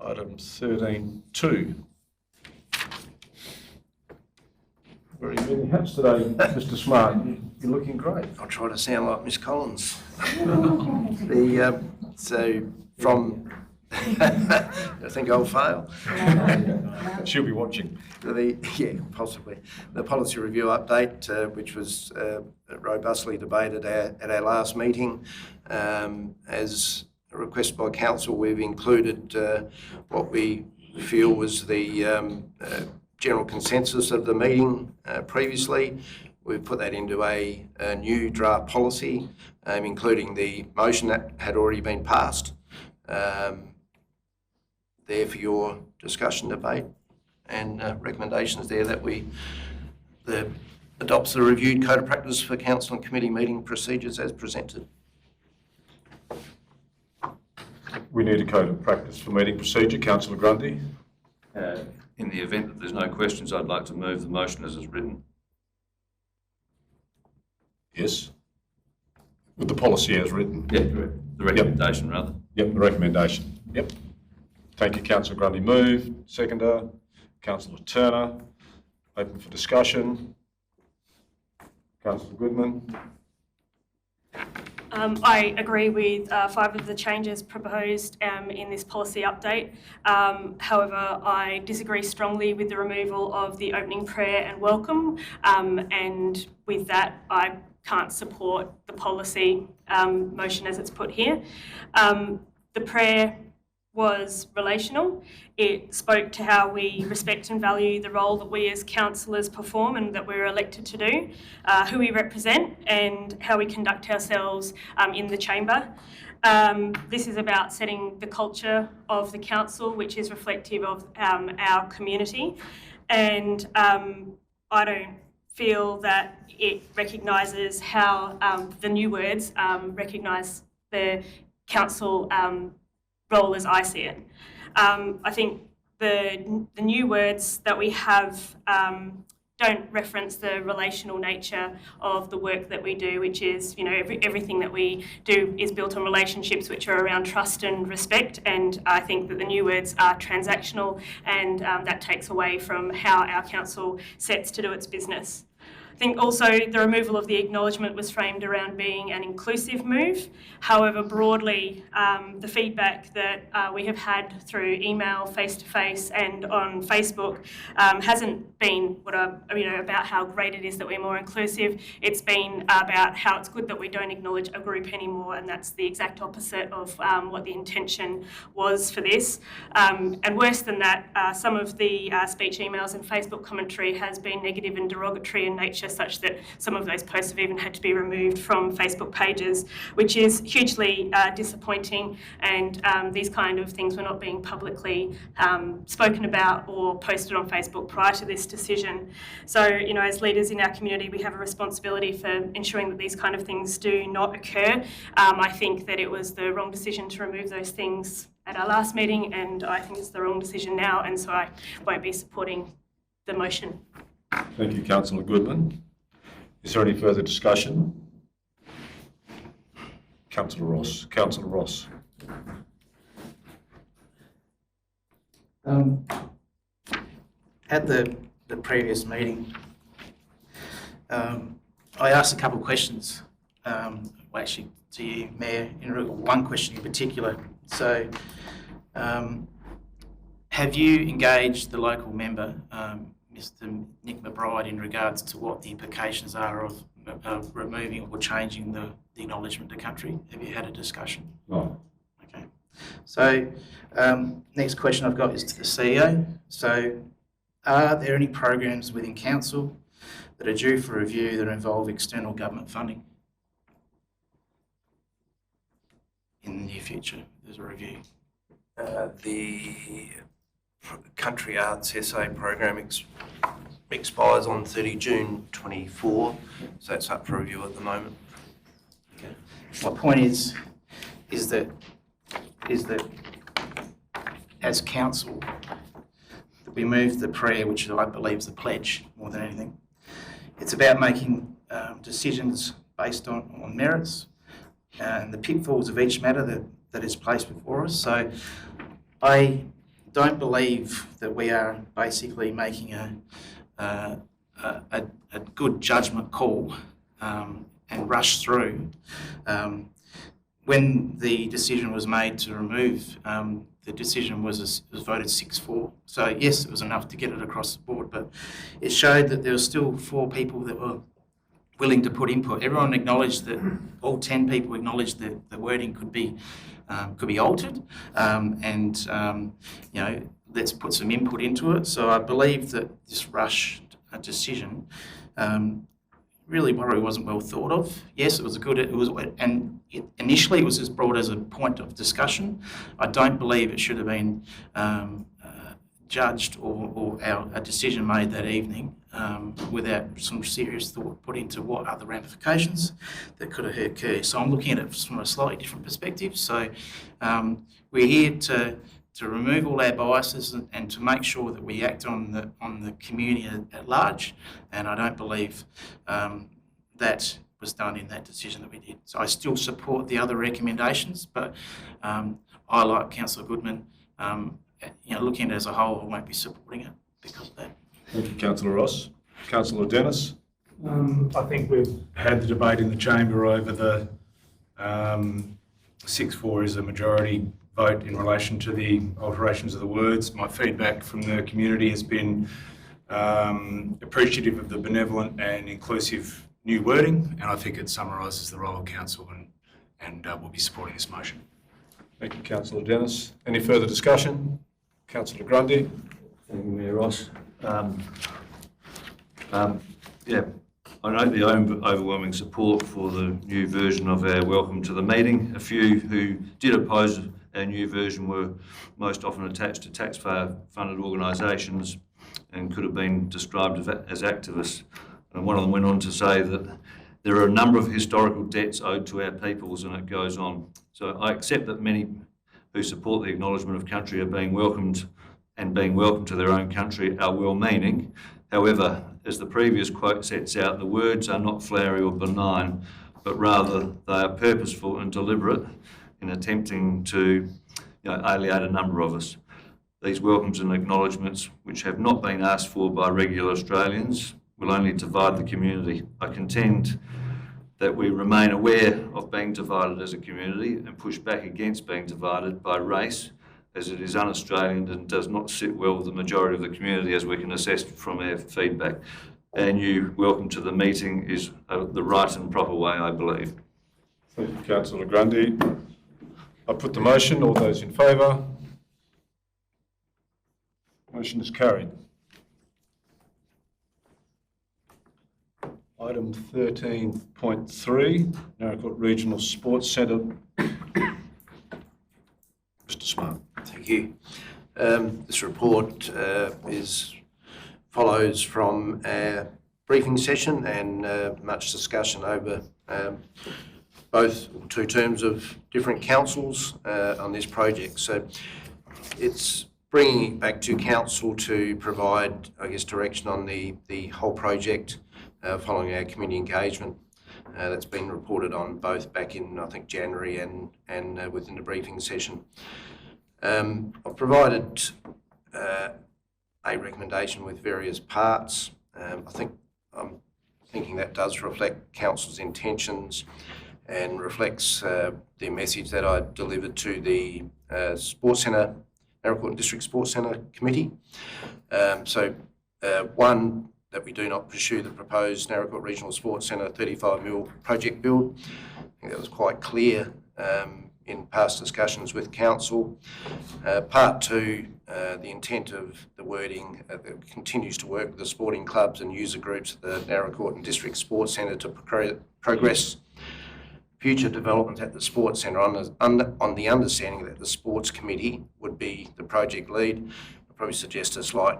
Item 13.2. Very many hats today, Mr. Smart. You're looking great. I'll try to sound like Miss Collins. So from, I think I'll fail. She'll be watching. Yeah, possibly. The policy review update, which was robustly debated at our last meeting, as requested by council, we've included what we feel was the general consensus of the meeting previously. We've put that into a new draft policy, including the motion that had already been passed. There for your discussion, debate, and recommendations there that adopts the reviewed code of practice for council and committee meeting procedures as presented. We need a code of practice for meeting procedure. Councillor Grundy. In the event that there's no questions, I'd like to move the motion as is written. Yes. With the policy as written. Yeah, correct. The recommendation, rather. Yep, the recommendation. Yep. Thank you, Councillor Grundy. Moved. Seconder, Councillor Turner. Open for discussion. Councillor Goodman. I agree with 5 of the changes proposed in this policy update. However, I disagree strongly with the removal of the opening prayer and welcome, and with that I can't support the policy motion as it's put here. The prayer was relational. It spoke to how we respect and value the role that we as councillors perform and that we're elected to do, who we represent and how we conduct ourselves in the chamber. This is about setting the culture of the council, which is reflective of our community, and I don't feel that it recognises how the new words recognise the council role as I see it. I think the new words that we have don't reference the relational nature of the work that we do, which is, you know, everything that we do is built on relationships which are around trust and respect, and I think that the new words are transactional, and that takes away from how our council sets to do its business. I think also the removal of the acknowledgement was framed around being an inclusive move. However, broadly, the feedback that we have had through email, face-to-face and on Facebook hasn't been about how great it is that we're more inclusive. It's been about how it's good that we don't acknowledge a group anymore, and that's the exact opposite of what the intention was for this. And worse than that, some of the speech emails and Facebook commentary has been negative and derogatory in nature, such that some of those posts have even had to be removed from Facebook pages, which is hugely disappointing, and these kind of things were not being publicly spoken about or posted on Facebook prior to this decision. So, you know, as leaders in our community, we have a responsibility for ensuring that these kind of things do not occur. I think that it was the wrong decision to remove those things at our last meeting, and I think it's the wrong decision now, and so I won't be supporting the motion. Thank you, Councillor Goodman. Is there any further discussion? Councillor Ross. Councillor Ross. At the previous meeting, I asked a couple of questions, well, actually to you, Mayor, one question in particular. So, have you engaged the local member, Mr. Nick McBride, in regards to what the implications are of removing or changing the acknowledgement to country? Have you had a discussion? No. Okay. So, next question I've got is to the CEO. So, are there any programs within council that are due for review that involve external government funding in the near future? There's a review. The Country Arts SA program expires on 30 June 24, so it's up for review at the moment. Okay. My point is that as council, that we move the prayer, which I believe is the pledge more than anything. It's about making decisions based on merits and the pitfalls of each matter that is placed before us. So I don't believe that we are basically making a good judgment call and rush through. When the decision was made to remove, the decision was voted 6-4. So yes, it was enough to get it across the board, but it showed that there were still 4 people that were willing to put input. Everyone acknowledged that, all 10 people acknowledged that the wording could be altered, and you know, let's put some input into it. So I believe that this rushed decision really probably wasn't well thought of. Yes, initially it was just brought as a point of discussion. I don't believe it should have been judged or a decision made that evening without some serious thought put into what are the ramifications that could occur. So I'm looking at it from a slightly different perspective. So we're here to remove all our biases and to make sure that we act on the community at large, and I don't believe that was done in that decision that we did. So I still support the other recommendations, but I, like Councillor Goodman, looking at it as a whole, I won't be supporting it because of that. Thank you, Councillor Ross. Councillor Dennis. I think we've had the debate in the chamber over the 6-4 is a majority vote in relation to the alterations of the words. My feedback from the community has been appreciative of the benevolent and inclusive new wording, and I think it summarises the role of council, and we'll be supporting this motion. Thank you, Councillor Dennis. Any further discussion? Councillor Grundy. Thank you, Mayor Ross. Yeah, I note the overwhelming support for the new version of our welcome to the meeting. A few who did oppose our new version were most often attached to taxpayer-funded organisations and could have been described as activists. And one of them went on to say that there are a number of historical debts owed to our peoples, and it goes on. So I accept that many who support the acknowledgement of country are being welcomed to their own country are well-meaning. However, as the previous quote sets out, the words are not flowery or benign, but rather they are purposeful and deliberate in attempting to alienate a number of us. These welcomes and acknowledgements, which have not been asked for by regular Australians, will only divide the community. I contend that we remain aware of being divided as a community and push back against being divided by race, as it is un-Australian and does not sit well with the majority of the community, as we can assess from our feedback. Our new welcome to the meeting is the right and proper way, I believe. Thank you, Councillor Grundy. I put the motion. All those in favour? Motion is carried. Item 13.3, Naracoorte Regional Sports Centre. Mr. Smart. Thank you. This report follows from our briefing session and much discussion over two terms of different councils on this project. So it's bringing it back to council to provide, I guess, direction on the whole project following our community engagement. That's been reported on both back in, I think, January and within the briefing session. I've provided a recommendation with various parts. I'm thinking that does reflect council's intentions and reflects the message that I delivered to the Sports Centre, Narra District Sports Centre Committee. One, that we do not pursue the proposed Narra Regional Sports Centre 35 mil project build. I think that was quite clear in past discussions with council. Part two, the intent of the wording that continues to work with the sporting clubs and user groups at the Narra District Sports Centre to progress future development at the Sports Centre on the understanding that the Sports Committee would be the project lead. I'd probably suggest a slight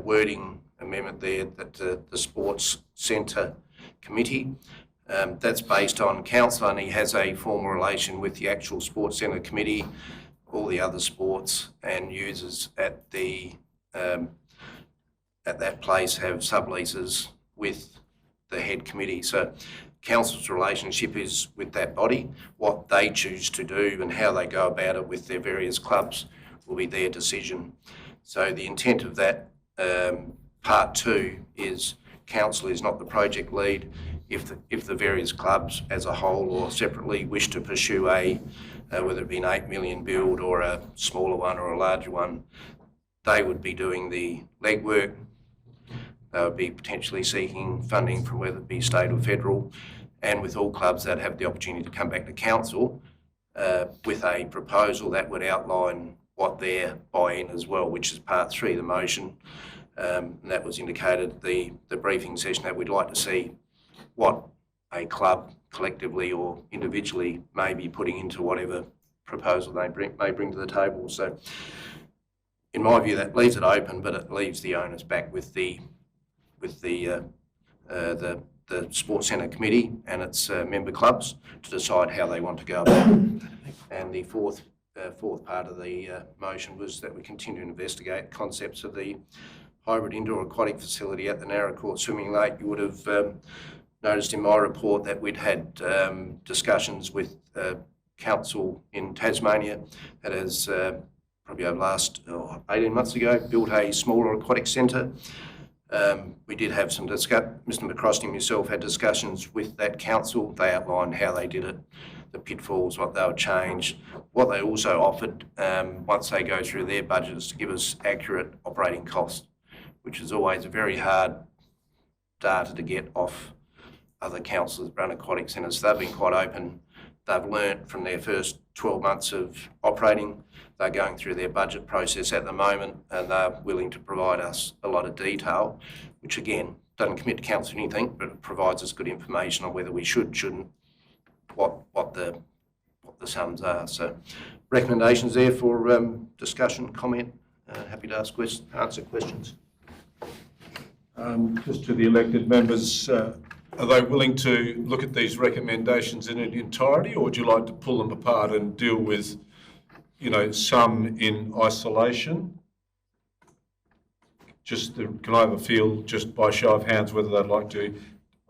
wording amendment there, that the Sports Centre Committee, that's based on council, and he has a formal relation with the actual Sports Centre Committee, all the other sports and users at that place have subleases with the head committee. So council's relationship is with that body. What they choose to do and how they go about it with their various clubs will be their decision. So the intent of that part two is council is not the project lead. If the various clubs as a whole or separately wish to pursue whether it be an 8 million build or a smaller one or a larger one, they would be doing the legwork. They would be potentially seeking funding from whether it be state or federal, and with all clubs that have the opportunity to come back to council with a proposal that would outline what their buy-in as well, which is part three of the motion. And that was indicated at the briefing session, that we'd like to see what a club collectively or individually may be putting into whatever proposal they may bring to the table. So in my view, that leaves it open, but it leaves the onus back with the Sports Centre Committee and its member clubs to decide how they want to go about it. And the fourth part of the motion was that we continue to investigate concepts of the hybrid indoor aquatic facility at the Narra Court Swimming Lake. You would have noticed in my report that we'd had discussions with council in Tasmania that has probably over the last 18 months ago built a smaller aquatic centre. We did have some Mr McCrosty and myself had discussions with that council. They outlined how they did it, the pitfalls, what they would change. What they also offered, once they go through their budget, is to give us accurate operating costs, which is always a very hard data to get off other councils that run aquatic centres. They've been quite open. They've learnt from their first 12 months of operating. They're going through their budget process at the moment, and they're willing to provide us a lot of detail, which again, doesn't commit to council anything, but it provides us good information on whether we shouldn't, what the sums are. So recommendations there for discussion, comment. Happy to answer questions. Just to the elected members, are they willing to look at these recommendations in entirety, or would you like to pull them apart and deal with, some in isolation? Can I have a feel, just by show of hands, whether they'd like to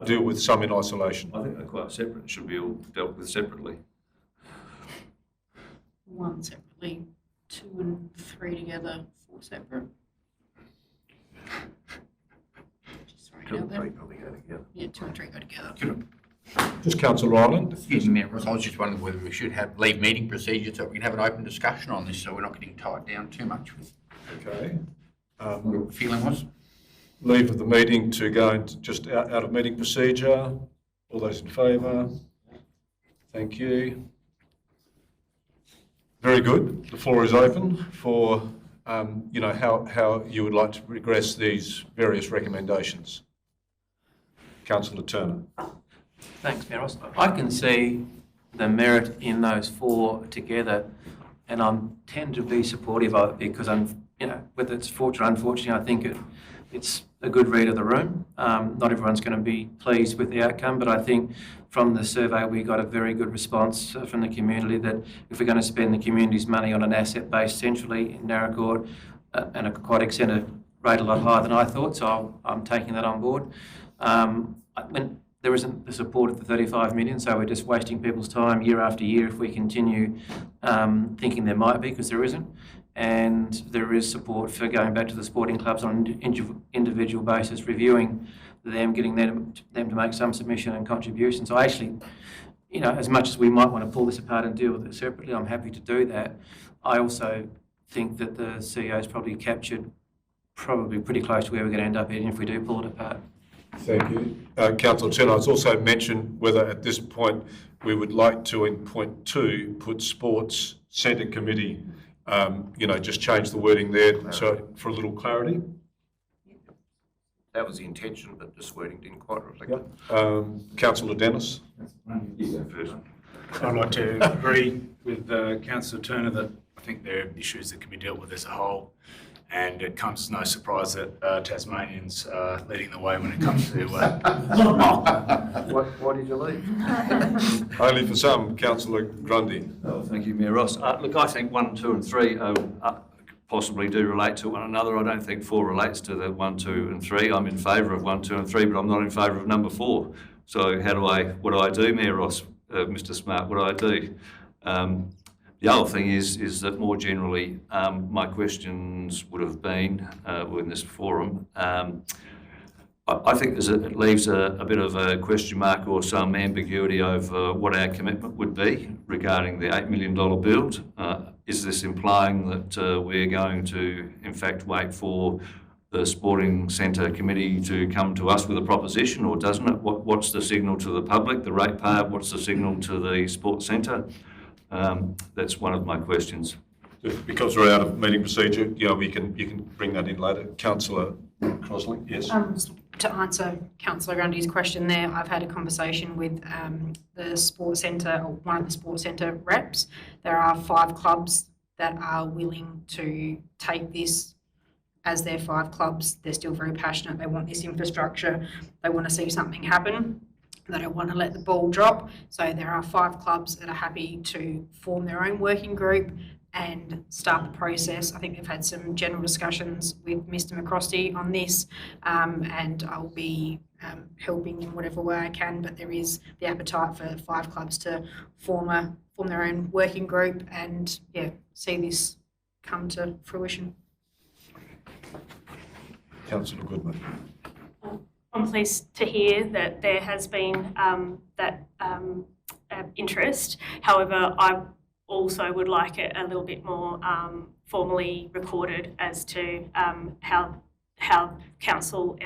deal with some in isolation? I think they're quite separate, should be all dealt with separately. 1 separately, 2 and 3 together, 4 separate. Just throwing it out there. Probably go together. Yeah, 2 and 3 go together. Just Councillor Ryland. Excuse me, Mayor Ross, I was just wondering whether we should leave meeting procedures so we can have an open discussion on this, so we're not getting tied down too much with Okay. what your feeling was. Leave of the meeting to go into just out of meeting procedure. All those in favour? Thank you. Very good. The floor is open for, how you would like to progress these various recommendations. Councillor Turner. Thanks, Mayor Ross. I can see the merit in those 4 together, and I tend to be supportive of it because whether it's fortunate or unfortunate, I think it's a good read of the room. Not everyone's going to be pleased with the outcome, but I think from the survey we got a very good response from the community that if we're going to spend the community's money on an asset base centrally in Narra Court, an aquatic centre rate a lot higher than I thought, so I'm taking that on board. There isn't the support of the 35 million, so we're just wasting people's time year after year if we continue thinking there might be, because there isn't. and there is support for going back to the sporting clubs on an individual basis, reviewing them, getting them to make some submission and contribution. So actually, you know, as much as we might want to pull this apart and deal with it separately, I'm happy to do that. I also think that the CEO's probably captured probably pretty close to where we're going to end up heading if we do pull it apart. Thank you. Councillor Turner, it's also mentioned whether at this point we would like to, in point 2, put Sports Centre Committee, just change the wording there so for a little clarity. That was the intention, but this wording didn't quite reflect it. Councillor Dennis. I'd like to agree with Councillor Turner that I think there are issues that can be dealt with as a whole, and it comes as no surprise that Tasmanians are leading the way when it comes to... Why did you leave? Only for some. Councillor Grundy. Oh, thank you, Mayor Ross. Look, I think 1, 2 and 3 possibly do relate to one another. I don't think 4 relates to the 1, 2 and 3. I'm in favour of 1, 2 and 3, but I'm not in favour of number 4. So what do I do, Mayor Ross, Mr Smart, what do I do? The other thing is that more generally, my questions would have been in this forum. I think it leaves a bit of a question mark or some ambiguity over what our commitment would be regarding the $8 million build. Is this implying that we're going to, in fact, wait for the Sporting Centre Committee to come to us with a proposition, or doesn't it? What's the signal to the public, the ratepayer? What's the signal to the Sports Centre? That's one of my questions. Because we're out of meeting procedure, you can bring that in later. Councillor Crossley, yes. To answer Councillor Grundy's question there, I've had a conversation with the Sports Centre, or one of the Sports Centre reps. There are 5 clubs that are willing to take this as their 5 clubs. They're still very passionate. They want this infrastructure. They want to see something happen. They don't want to let the ball drop. So there are 5 clubs that are happy to form their own working group and start the process. I think they've had some general discussions with Mr McCrosty on this, and I'll be helping in whatever way I can, but there is the appetite for 5 clubs to form their own working group and see this come to fruition. Councillor Goodman. I'm pleased to hear that there has been that interest. However, I also would like it a little bit more formally recorded as to how council,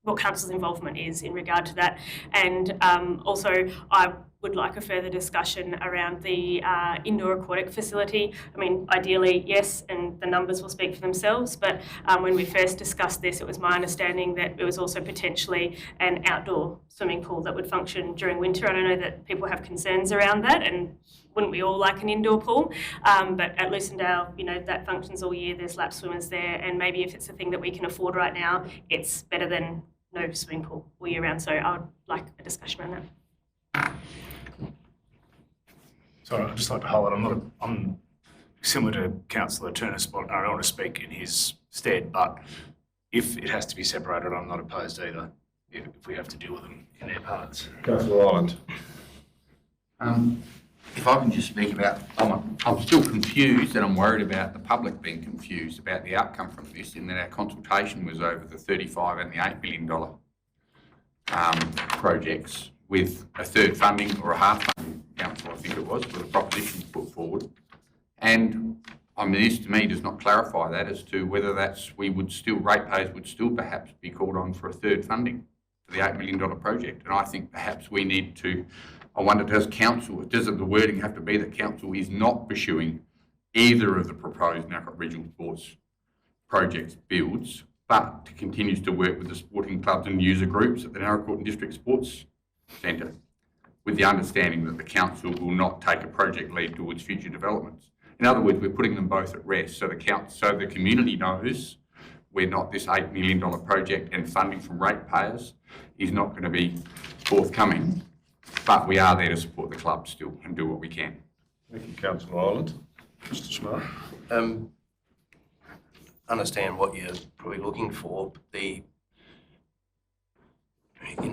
what council's involvement is in regard to that, and also I would like a further discussion around the indoor aquatic facility. I mean, ideally, yes, and the numbers will speak for themselves, but when we first discussed this, it was my understanding that it was also potentially an outdoor swimming pool that would function during winter. And I know that people have concerns around that, and wouldn't we all like an indoor pool? But at Lucindale, that functions all year. There's lap swimmers there, and maybe if it's a thing that we can afford right now, it's better than no swimming pool all year round. So I would like a discussion on that. Sorry, I'd just like to highlight, I'm similar to Councillor Turner's spot. I don't want to speak in his stead, but if it has to be separated, I'm not opposed either, if we have to deal with them in their parts. Councillor Ireland. If I can just speak about, I'm still confused, and I'm worried about the public being confused about the outcome from this, in that our consultation was over the $35 and the $8 million projects with a third funding or a half funding council, I think it was, with the propositions put forward. And this to me does not clarify that as to whether ratepayers would still perhaps be called on for a third funding for the $8 million project. And I think perhaps we need to, I wonder, does the wording have to be that council is not pursuing either of the proposed Naracoorte Regional Sports projects builds, but continues to work with the sporting clubs and user groups at the Naracoorte District Sports Centre, with the understanding that the council will not take a project lead towards future developments. In other words, we're putting them both at rest, so the community knows we're not, this $8 million project and funding from ratepayers is not going to be forthcoming, but we are there to support the club still and do what we can. Thank you, Councillor Ireland. Mr Smart. Understand what you're probably looking for. In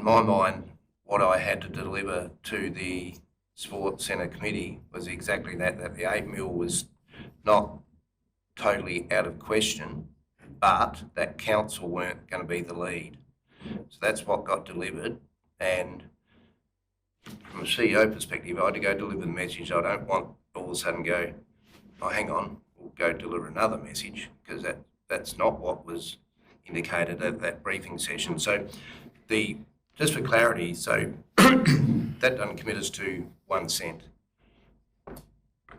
my mind, what I had to deliver to the Sports Centre Committee was exactly that the $8 million was not totally out of question, but that council weren't going to be the lead. So that's what got delivered. And from a CEO perspective, I had to go deliver the message. I don't want all of a sudden go, oh, hang on, we'll go deliver another message, because that's not what was indicated at that briefing session. So just for clarity, so that doesn't commit us to 1 cent.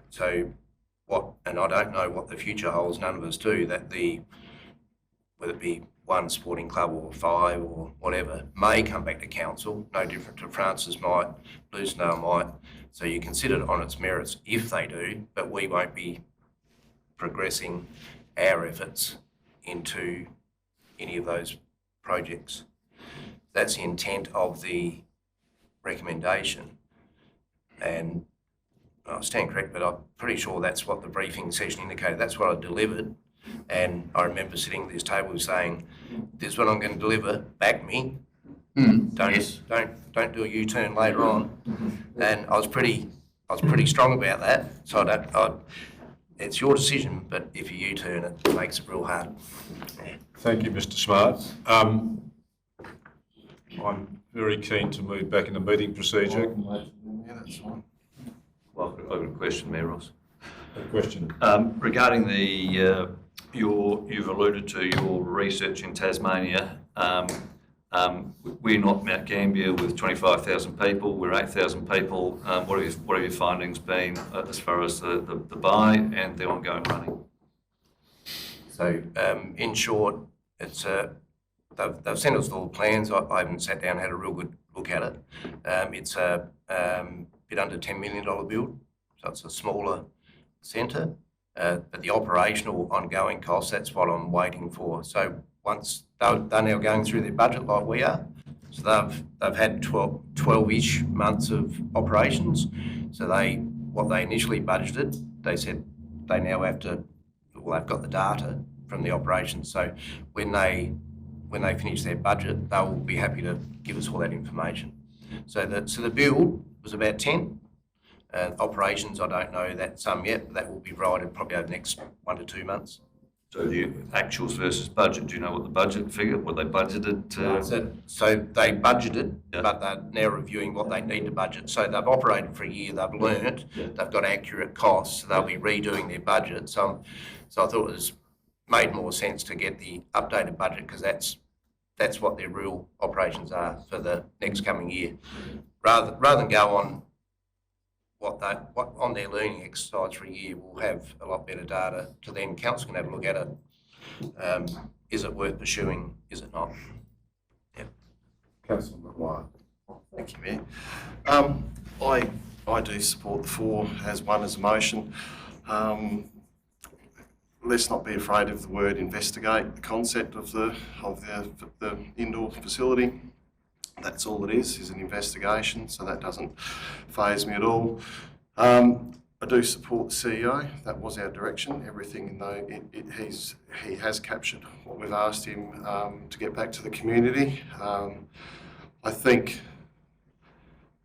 So and I don't know what the future holds, none of us do, that whether it be 1 sporting club or 5 or whatever, may come back to council, no different to Francis might, Bluesnare might. So you consider it on its merits if they do, but we won't be progressing our efforts into any of those projects. That's the intent of the recommendation. And I stand correct, but I'm pretty sure that's what the briefing session indicated. That's what I delivered. And I remember sitting at this table saying, this is what I'm going to deliver, back me. Don't do a U-turn later on. And I was pretty strong about that. So it's your decision, but if you U-turn it makes it real hard. Yeah. Thank you, Mr. Smart. I'm very keen to move back into meeting procedure. Yeah, that's fine. Well, I've got a question, Mayor Ross. A question. Regarding you've alluded to your research in Tasmania. We're not Mount Gambier with 25,000 people. We're 8,000 people. What have your findings been as far as the buy and the ongoing running? So, in short, it's they've sent us all the plans. I haven't sat down and had a real good look at it. It's a bit under $10 million build, so it's a smaller centre. But the operational ongoing costs, that's what I'm waiting for. So once they're now going through their budget like we are, so they've had 12-ish months of operations. So what they initially budgeted, they said they now have to, well, they've got the data from the operations. So when they finish their budget, they will be happy to give us all that information. So the build was about 10. Operations, I don't know that sum yet, but that will be provided probably over the next 1 to 2 months. So the actuals versus budget, do you know what the budget figure, what they budgeted? So they budgeted, Yeah. but they're now reviewing what they need to budget. So they've operated for a year, they've learnt, they've got accurate costs, so they'll be redoing their budget. So I thought it made more sense to get the updated budget, because that's what their real operations are for the next coming year. Rather than go on what on their learning exercise for a year, we'll have a lot better data to then council can have a look at it. Is it worth pursuing? Is it not? Yeah. Councillor Maguire. Thank you, Mayor. I do support the 4 as one as a motion. Let's not be afraid of the word investigate, the concept of the indoor facility. That's all it is an investigation, so that doesn't faze me at all. I do support the CEO. That was our direction. Everything, though, he has captured what we've asked him to get back to the community. I think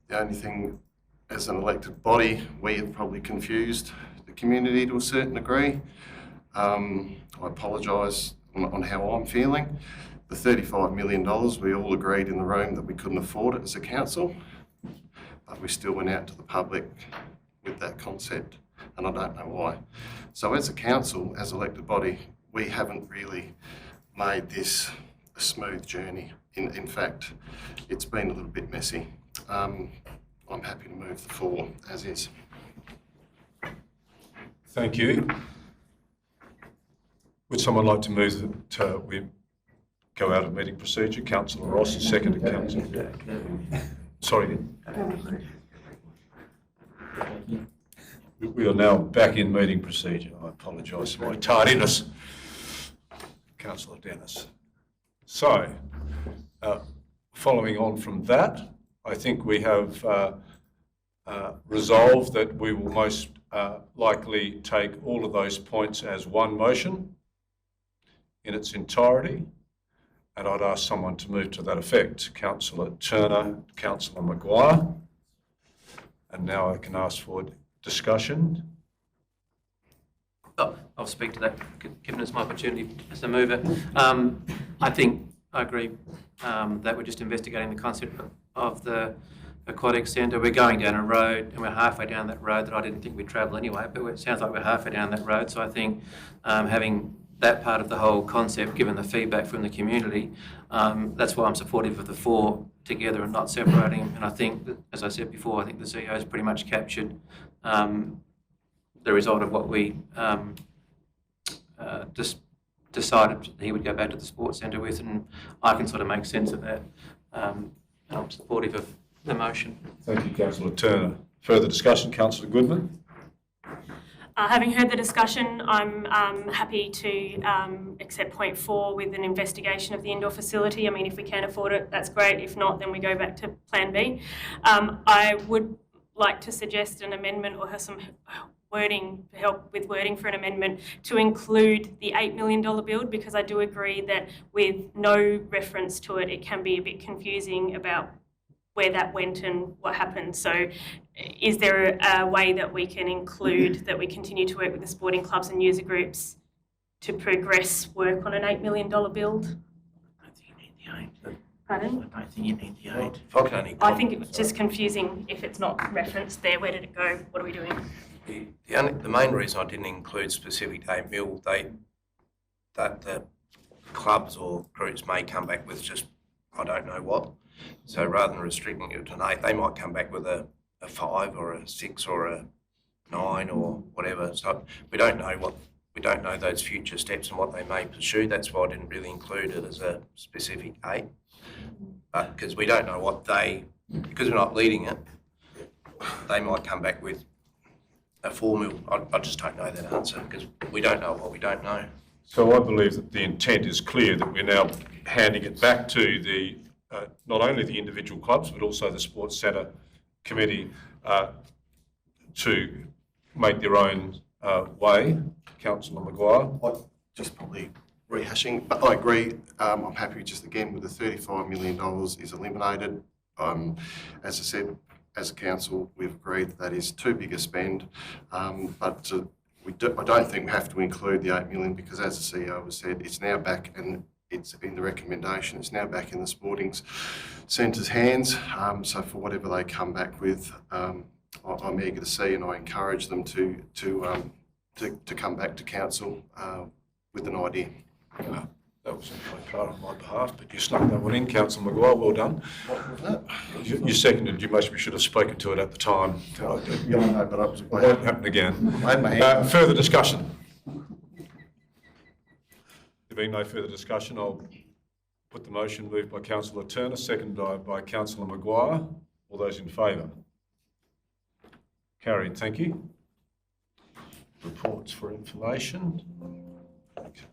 the only thing, as an elected body, we have probably confused the community to a certain degree. I apologise on how I'm feeling. The $35 million, we all agreed in the room that we couldn't afford it as a council, but we still went out to the public with that concept, and I don't know why. So as a council, as elected body, we haven't really made this a smooth journey. In fact, it's been a little bit messy. I'm happy to move the 4 as is. Thank you. Would someone like to move that we go out of meeting procedure? Councillor Ross, seconded Councillor. Sorry. We are now back in meeting procedure. I apologise for my tardiness. Councillor Dennis. So, following on from that, I think we have resolved that we will most likely take all of those points as one motion in its entirety. And I'd ask someone to move to that effect. Councillor Turner, Councillor Maguire. And now I can ask for discussion. I'll speak to that, given it's my opportunity as a mover. I think I agree that we're just investigating the concept of the aquatic centre. We're going down a road, and we're halfway down that road that I didn't think we'd travel anyway, but it sounds like we're halfway down that road. So I think having that part of the whole concept, given the feedback from the community, that's why I'm supportive of the 4 together and not separating them. And I think that, as I said before, I think the CEO has pretty much captured the result of what we just decided he would go back to the sports centre with, and I can sort of make sense of that. And I'm supportive of the motion. Thank you, Councillor Turner. Further discussion, Councillor Goodman? Having heard the discussion, I'm happy to accept point 4 with an investigation of the indoor facility. I mean, if we can afford it, that's great. If not, then we go back to plan B. I would like to suggest an amendment or some help with wording for an amendment to include the $8 million build, because I do agree that with no reference to it, it can be a bit confusing about where that went and what happened. So is there a way that we can include that we continue to work with the sporting clubs and user groups to progress work on an $8 million build? I don't think you need the 8. Pardon? I don't think you need the 8. If I can only I think it was just confusing if it's not referenced there. Where did it go? What are we doing? The main reason I didn't include specific $8 million, that the clubs or groups may come back with just, I don't know what. So rather than restricting it to an 8, they might come back with a 5 or a 6 or a 9 or whatever. So we don't know those future steps and what they may pursue. That's why I didn't really include it as a specific 8. But because we don't know what because we're not leading it, they might come back with a 4 million. I just don't know that answer, because we don't know what we don't know. So I believe that the intent is clear, that we're now handing it back to the not only the individual clubs but also the Sports Centre Committee to make their own way. Councillor Maguire? Just probably rehashing, but I agree. I'm happy just again with the $35 million is eliminated. As I said, as a council, we've agreed that is too big a spend, but I don't think we have to include the $8 million, because as the CEO has said, it's now back, and it's in the recommendation, it's now back in the sporting centre's hands. So for whatever they come back with, I'm eager to see, and I encourage them to come back to council with an idea. That was part on my behalf, but you snuck that one in, Councillor Maguire. Well done. You seconded. You maybe should have spoken to it at the time. Yeah, I know, but I was it won't happen again. Further discussion? There being no further discussion, I'll put the motion moved by Councillor Turner, seconded by Councillor Maguire. All those in favour? Carried. Thank you. Reports for information. Okay.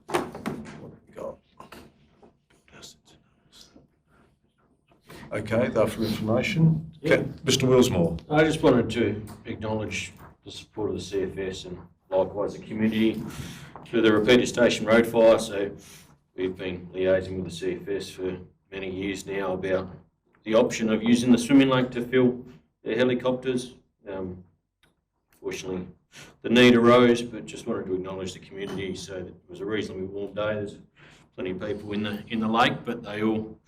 What have we got? Okay, they're for information. Yeah. Okay. Mr. Willsmore. I just wanted to acknowledge the support of the CFS and likewise the community through the Repeater Station road fire. So we've been liaising with the CFS for many years now about the option of using the swimming lake to fill their helicopters. Fortunately, the need arose, but just wanted to acknowledge the community. So it was a reasonably warm day. There's plenty of people in the lake, but they all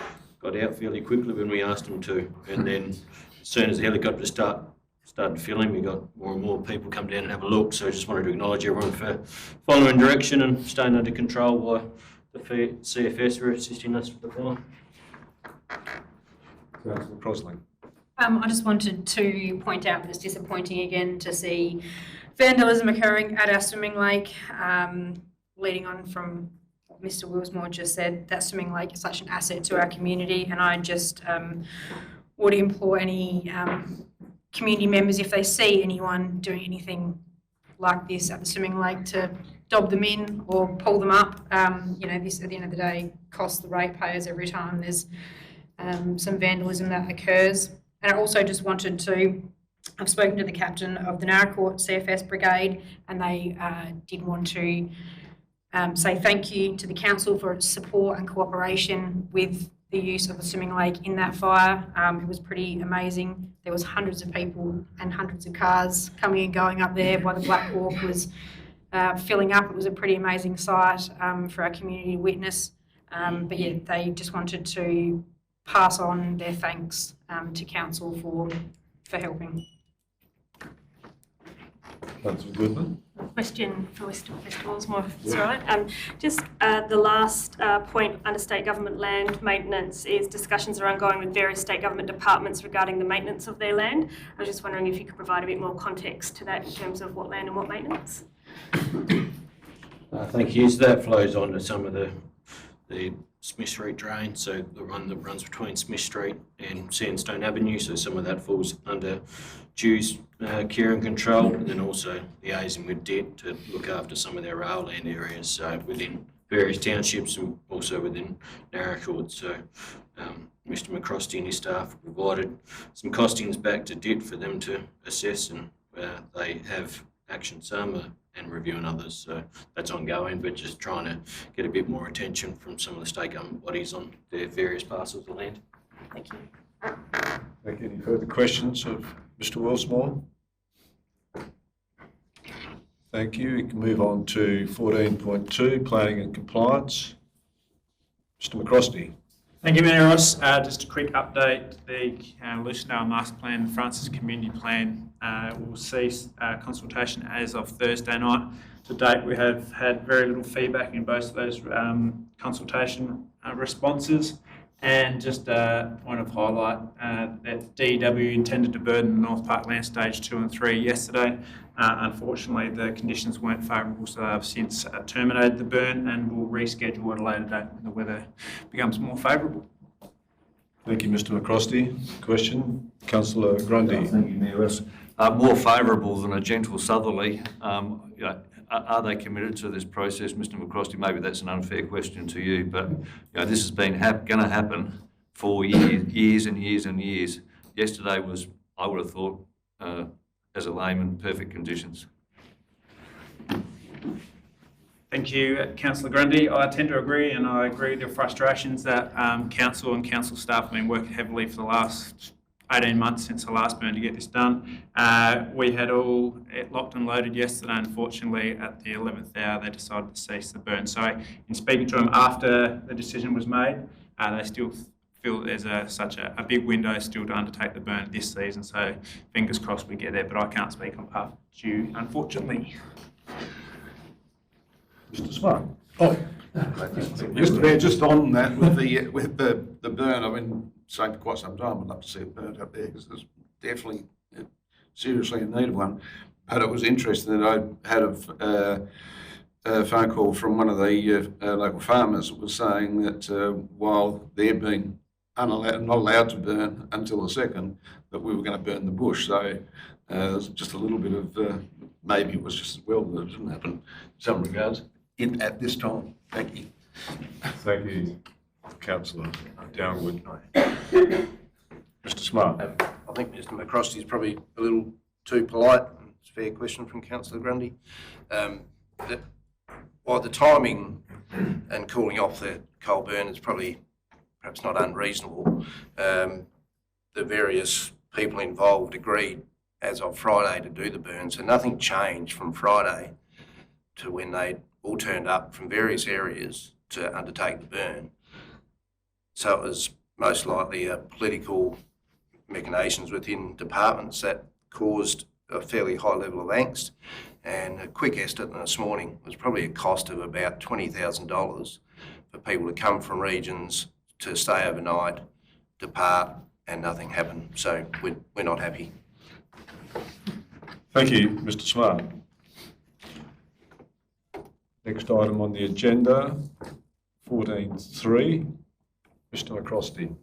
got out fairly quickly when we asked them to. And then as soon as the helicopters started filling, we got more and more people come down and have a look. So I just wanted to acknowledge everyone for following direction and staying under control while the CFS were assisting us with the fire. Councillor Crosling. I just wanted to point out that it's disappointing again to see vandalism occurring at our swimming lake. Leading on from what Mr. Willsmore just said, that swimming lake is such an asset to our community, and I just would implore any community members, if they see anyone doing anything like this at the swimming lake, to dob them in or pull them up. This at the end of the day costs the ratepayers every time there's some vandalism that occurs. And I also just wanted to, I've spoken to the captain of the Naracoorte CFS Brigade, and they did want to say thank you to the council for its support and cooperation with the use of the swimming lake in that fire. It was pretty amazing. There was hundreds of people and hundreds of cars coming and going up there while the Black Hawk was filling up. It was a pretty amazing sight for our community to witness. But yeah, they just wanted to pass on their thanks to council for helping. Councillor Goodman. Question for Mr. Walsmore, if it's all right. Just the last point under state government land maintenance is discussions are ongoing with various state government departments regarding the maintenance of their land. I was just wondering if you could provide a bit more context to that in terms of what land and what maintenance. Thank you. So that flows on to some of the Smith Street drain, so the one that runs between Smith Street and Sandstone Avenue, so some of that falls under Dew's care and control, and then also liaising with DET to look after some of their rail land areas, so within various townships and also within Narracoorte. So Mr McCrosty and his staff have provided some costings back to DET for them to assess, and they have actioned some and reviewing others. So that's ongoing, but just trying to get a bit more attention from some of the state government bodies on their various parcels of land. Thank you. Thank you. Any further questions of Mr. Wilsmore? Thank you. We can move on to 14.2, planning and compliance. Mr. McCrosty. Thank you, Mayor Ross. Just a quick update. The Lucindale Master Plan and Francis Community Plan will cease consultation as of Thursday night. To date, we have had very little feedback in both of those consultation responses. And just a point of highlight that DEW intended to burn the North Parkland Stage 2 and 3 yesterday. Unfortunately, the conditions weren't favourable, so they've since terminated the burn and will reschedule at a later date when the weather becomes more favourable. Thank you, Mr. McCrosty. Question, Councillor Grundy. Thank you, Mayor Ross. More favourable than a gentle southerly. Are they committed to this process, Mr. McCrosty? Maybe that's an unfair question to you, but this has been going to happen for years and years and years. Yesterday was, I would have thought, as a layman, perfect conditions. Thank you, Councillor Grundy. I tend to agree, and I agree with your frustrations that council and council staff have been working heavily for the last 18 months since the last burn to get this done. We had all it locked and loaded yesterday. Unfortunately, at the 11th hour, they decided to cease the burn. So in speaking to them after the decision was made, they still feel that there's such a big window still to undertake the burn this season. So fingers crossed we get there, but I can't speak on behalf of you, unfortunately. Mr. Smart. Oh, Mr. Mayor, just on that with the burn, I've been saying for quite some time I'd love to see it burnt up there because there's definitely seriously in need of one. But it was interesting that I had a phone call from one of the local farmers that was saying that while they're being not allowed to burn until the 2nd, that we were going to burn the bush. So there's just a little bit of maybe it was just as well that it didn't happen in some regards at this time. Thank you. Thank you, Councillor Downwood. Mr. Smart. I think Mr McCrosty is probably a little too polite. It's a fair question from Councillor Grundy. While the timing and cooling off the coal burn is probably perhaps not unreasonable, the various people involved agreed as of Friday to do the burn, so nothing changed from Friday to when they all turned up from various areas to undertake the burn. So it was most likely political machinations within departments that caused a fairly high level of angst. And a quick estimate this morning was probably a cost of about $20,000 for people to come from regions to stay overnight, depart, and nothing happened. So we're not happy. Thank you, Mr. Smart. Next item on the agenda, 14.3, Mr. McCrosty.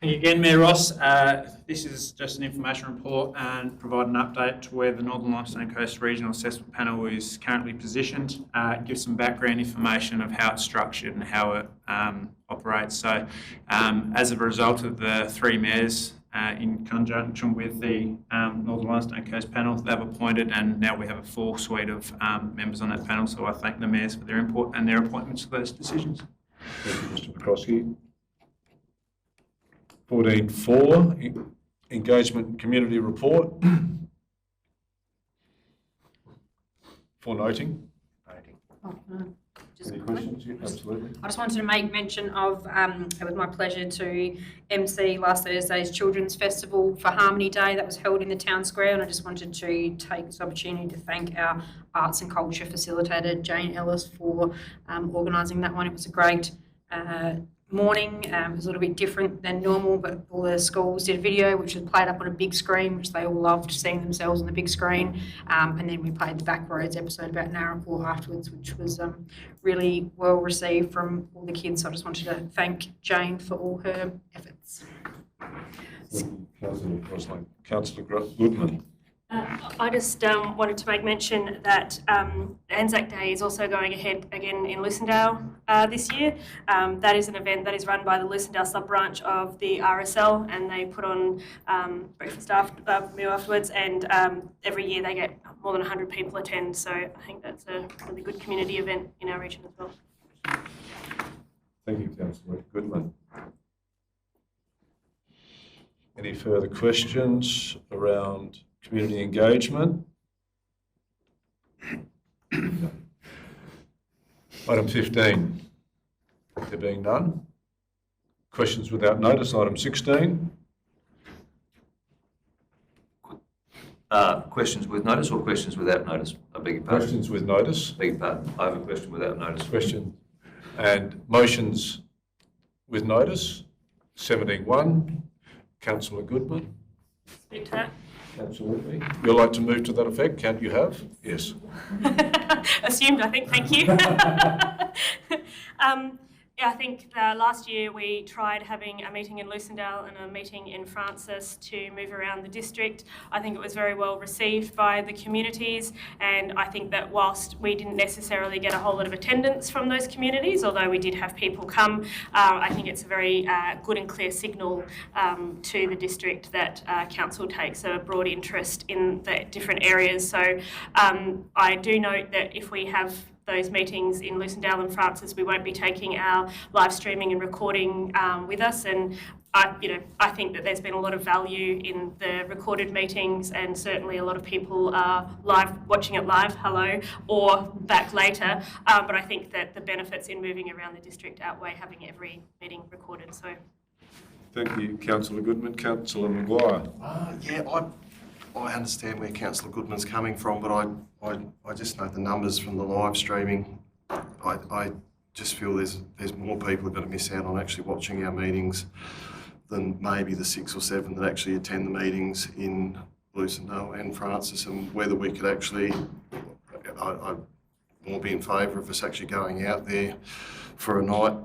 Thank you again, Mayor Ross. This is just an information report and provide an update to where the Northern Limestone Coast Regional Assessment Panel is currently positioned. Give some background information of how it's structured and how it operates. So as a result of the 3 mayors in conjunction with the Northern Limestone Coast Panel, they've appointed, and now we have a full suite of members on that panel. So I thank the mayors for their input and their appointments to those decisions. Thank you, Mr. McCrosky. 14.4, Engagement Community Report. for noting. Just Any quickly. questions? Yeah, absolutely. I just wanted to make mention of, it was my pleasure to MC last Thursday's Children's Festival for Harmony Day that was held in the town square, and I just wanted to take this opportunity to thank our arts and culture facilitator, Jane Ellis, for organising that one. It was a great morning. It was a little bit different than normal, but all the schools did a video which was played up on a big screen, which they all loved seeing themselves on the big screen. And then we played the Backroads episode about Narraport afterwards, which was really well received from all the kids. So I just wanted to thank Jane for all her efforts. Councillor Goodman. I just wanted to make mention that Anzac Day is also going ahead again in Lucindale this year. That is an event that is run by the Lucindale sub-branch of the RSL, and they put on breakfast meal afterwards, and every year they get more than 100 people attend, so I think that's a really good community event in our region as well. Thank you, Councillor Goodman. Any further questions around community engagement? Item 15, there being none. Questions without notice, item 16. Questions with notice or questions without notice? I beg your pardon. Questions with notice. Beg your pardon. I have a question without notice. Question and motions with notice. 17.1. Councillor Goodman. Speak to that. Absolutely. You'd like to move to that effect? Can't you have? Yes. Assumed, I think. Thank you. Yeah, I think last year we tried having a meeting in Lucindale and a meeting in Francis to move around the district. I think it was very well received by the communities, and I think that whilst we didn't necessarily get a whole lot of attendance from those communities, although we did have people come, I think it's a very good and clear signal to the district that council takes a broad interest in the different areas. So I do note that if we have those meetings in Lucindale and Francis, we won't be taking our live streaming and recording with us, and I think that there's been a lot of value in the recorded meetings, and certainly a lot of people are watching it live, or back later, but I think that the benefits in moving around the district outweigh having every meeting recorded. So, thank you, Councillor Goodman. Councillor Maguire. I understand where Councillor Goodman's coming from, but I just note the numbers from the live streaming. I just feel there's more people are going to miss out on actually watching our meetings than maybe the 6 or 7 that actually attend the meetings in Lucindale and Francis, and whether we could actually, I will be in favour of us actually going out there for a night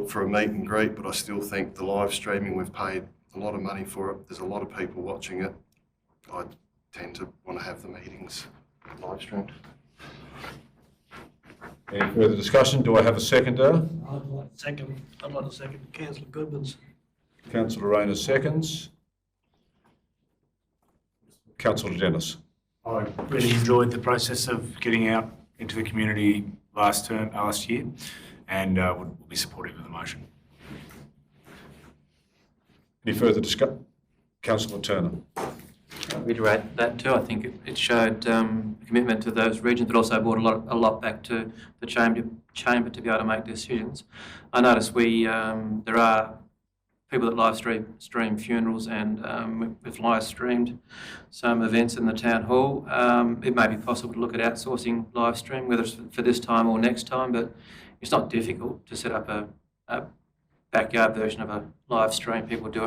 for a meet and greet, but I still think the live streaming, we've paid a lot of money for it. There's a lot of people watching it. I tend to want to have the meetings live streamed. Any further discussion? Do I have a seconder? I'd like to second Councillor Goodman's. Councillor Rayner seconds. Councillor Dennis. I really enjoyed the process of getting out into the community last year, and would be supportive of the motion. Any further discussion? Councillor Turner. I reiterate that too. I think it showed commitment to those regions, but also brought a lot back to the chamber to be able to make decisions. I noticed there are people that live stream funerals, and we've live streamed some events in the town hall. It may be possible to look at outsourcing live stream, whether it's for this time or next time, but it's not difficult to set up a backyard version of a live stream. People did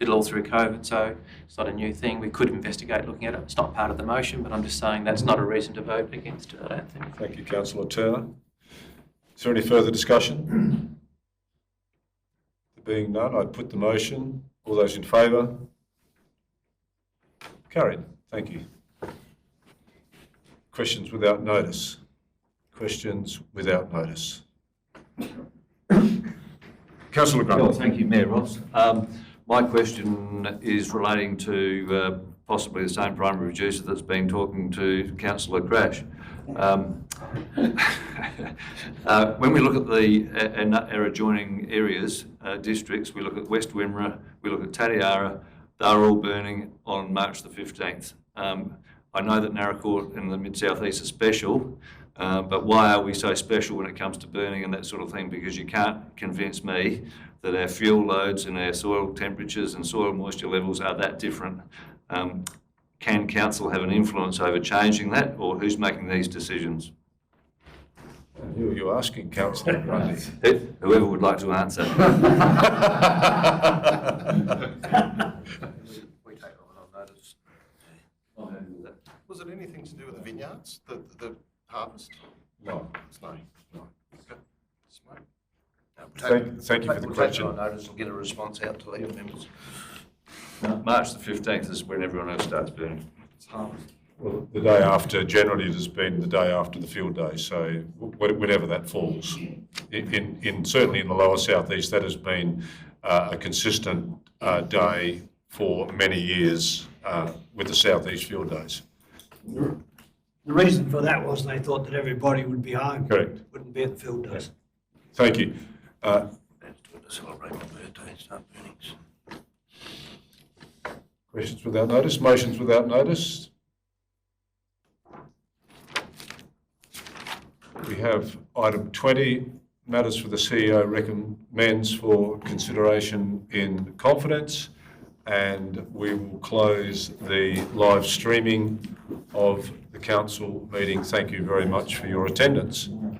it all through COVID, so it's not a new thing. We could investigate looking at it. It's not part of the motion, but I'm just saying that's not a reason to vote against it, I don't think. Thank you, Councillor Turner. Is there any further discussion? There being none, I'd put the motion. All those in favour? Carried. Thank you. Questions without notice. Questions without notice. Councillor Grant. Well, thank you, Mayor Ross. My question is relating to possibly the same primary producer that's been talking to Councillor Crash. When we look at our adjoining areas, districts, we look at West Wimmera, we look at Tatiara, they're all burning on March the 15th. I know that Naracoorte and the Mid-South East are special, but why are we so special when it comes to burning and that sort of thing? Because you can't convince me that our fuel loads and our soil temperatures and soil moisture levels are that different. Can council have an influence over changing that, or who's making these decisions? Who are you asking, Councillor Grundy? Whoever would like to answer. We take on notice. Was it anything to do with the vineyards, the harvest? No. No. Okay. Thank you for the We'll take question. it on notice and get a response out to Legal members. March the 15th is when everyone else starts burning. Well, the day after, generally it has been the day after the field day, so whenever that falls. Certainly in the lower southeast, that has been a consistent day for many years with the southeast field days. The reason for that was they thought that everybody would be home. Correct. Wouldn't be at the field days. Thank you. Let's do it to celebrate my birthday, start burnings. Questions without notice, motions without notice. We have item 20, matters for the CEO recommends for consideration in confidence, and we will close the live streaming of the council meeting. Thank you very much for your attendance.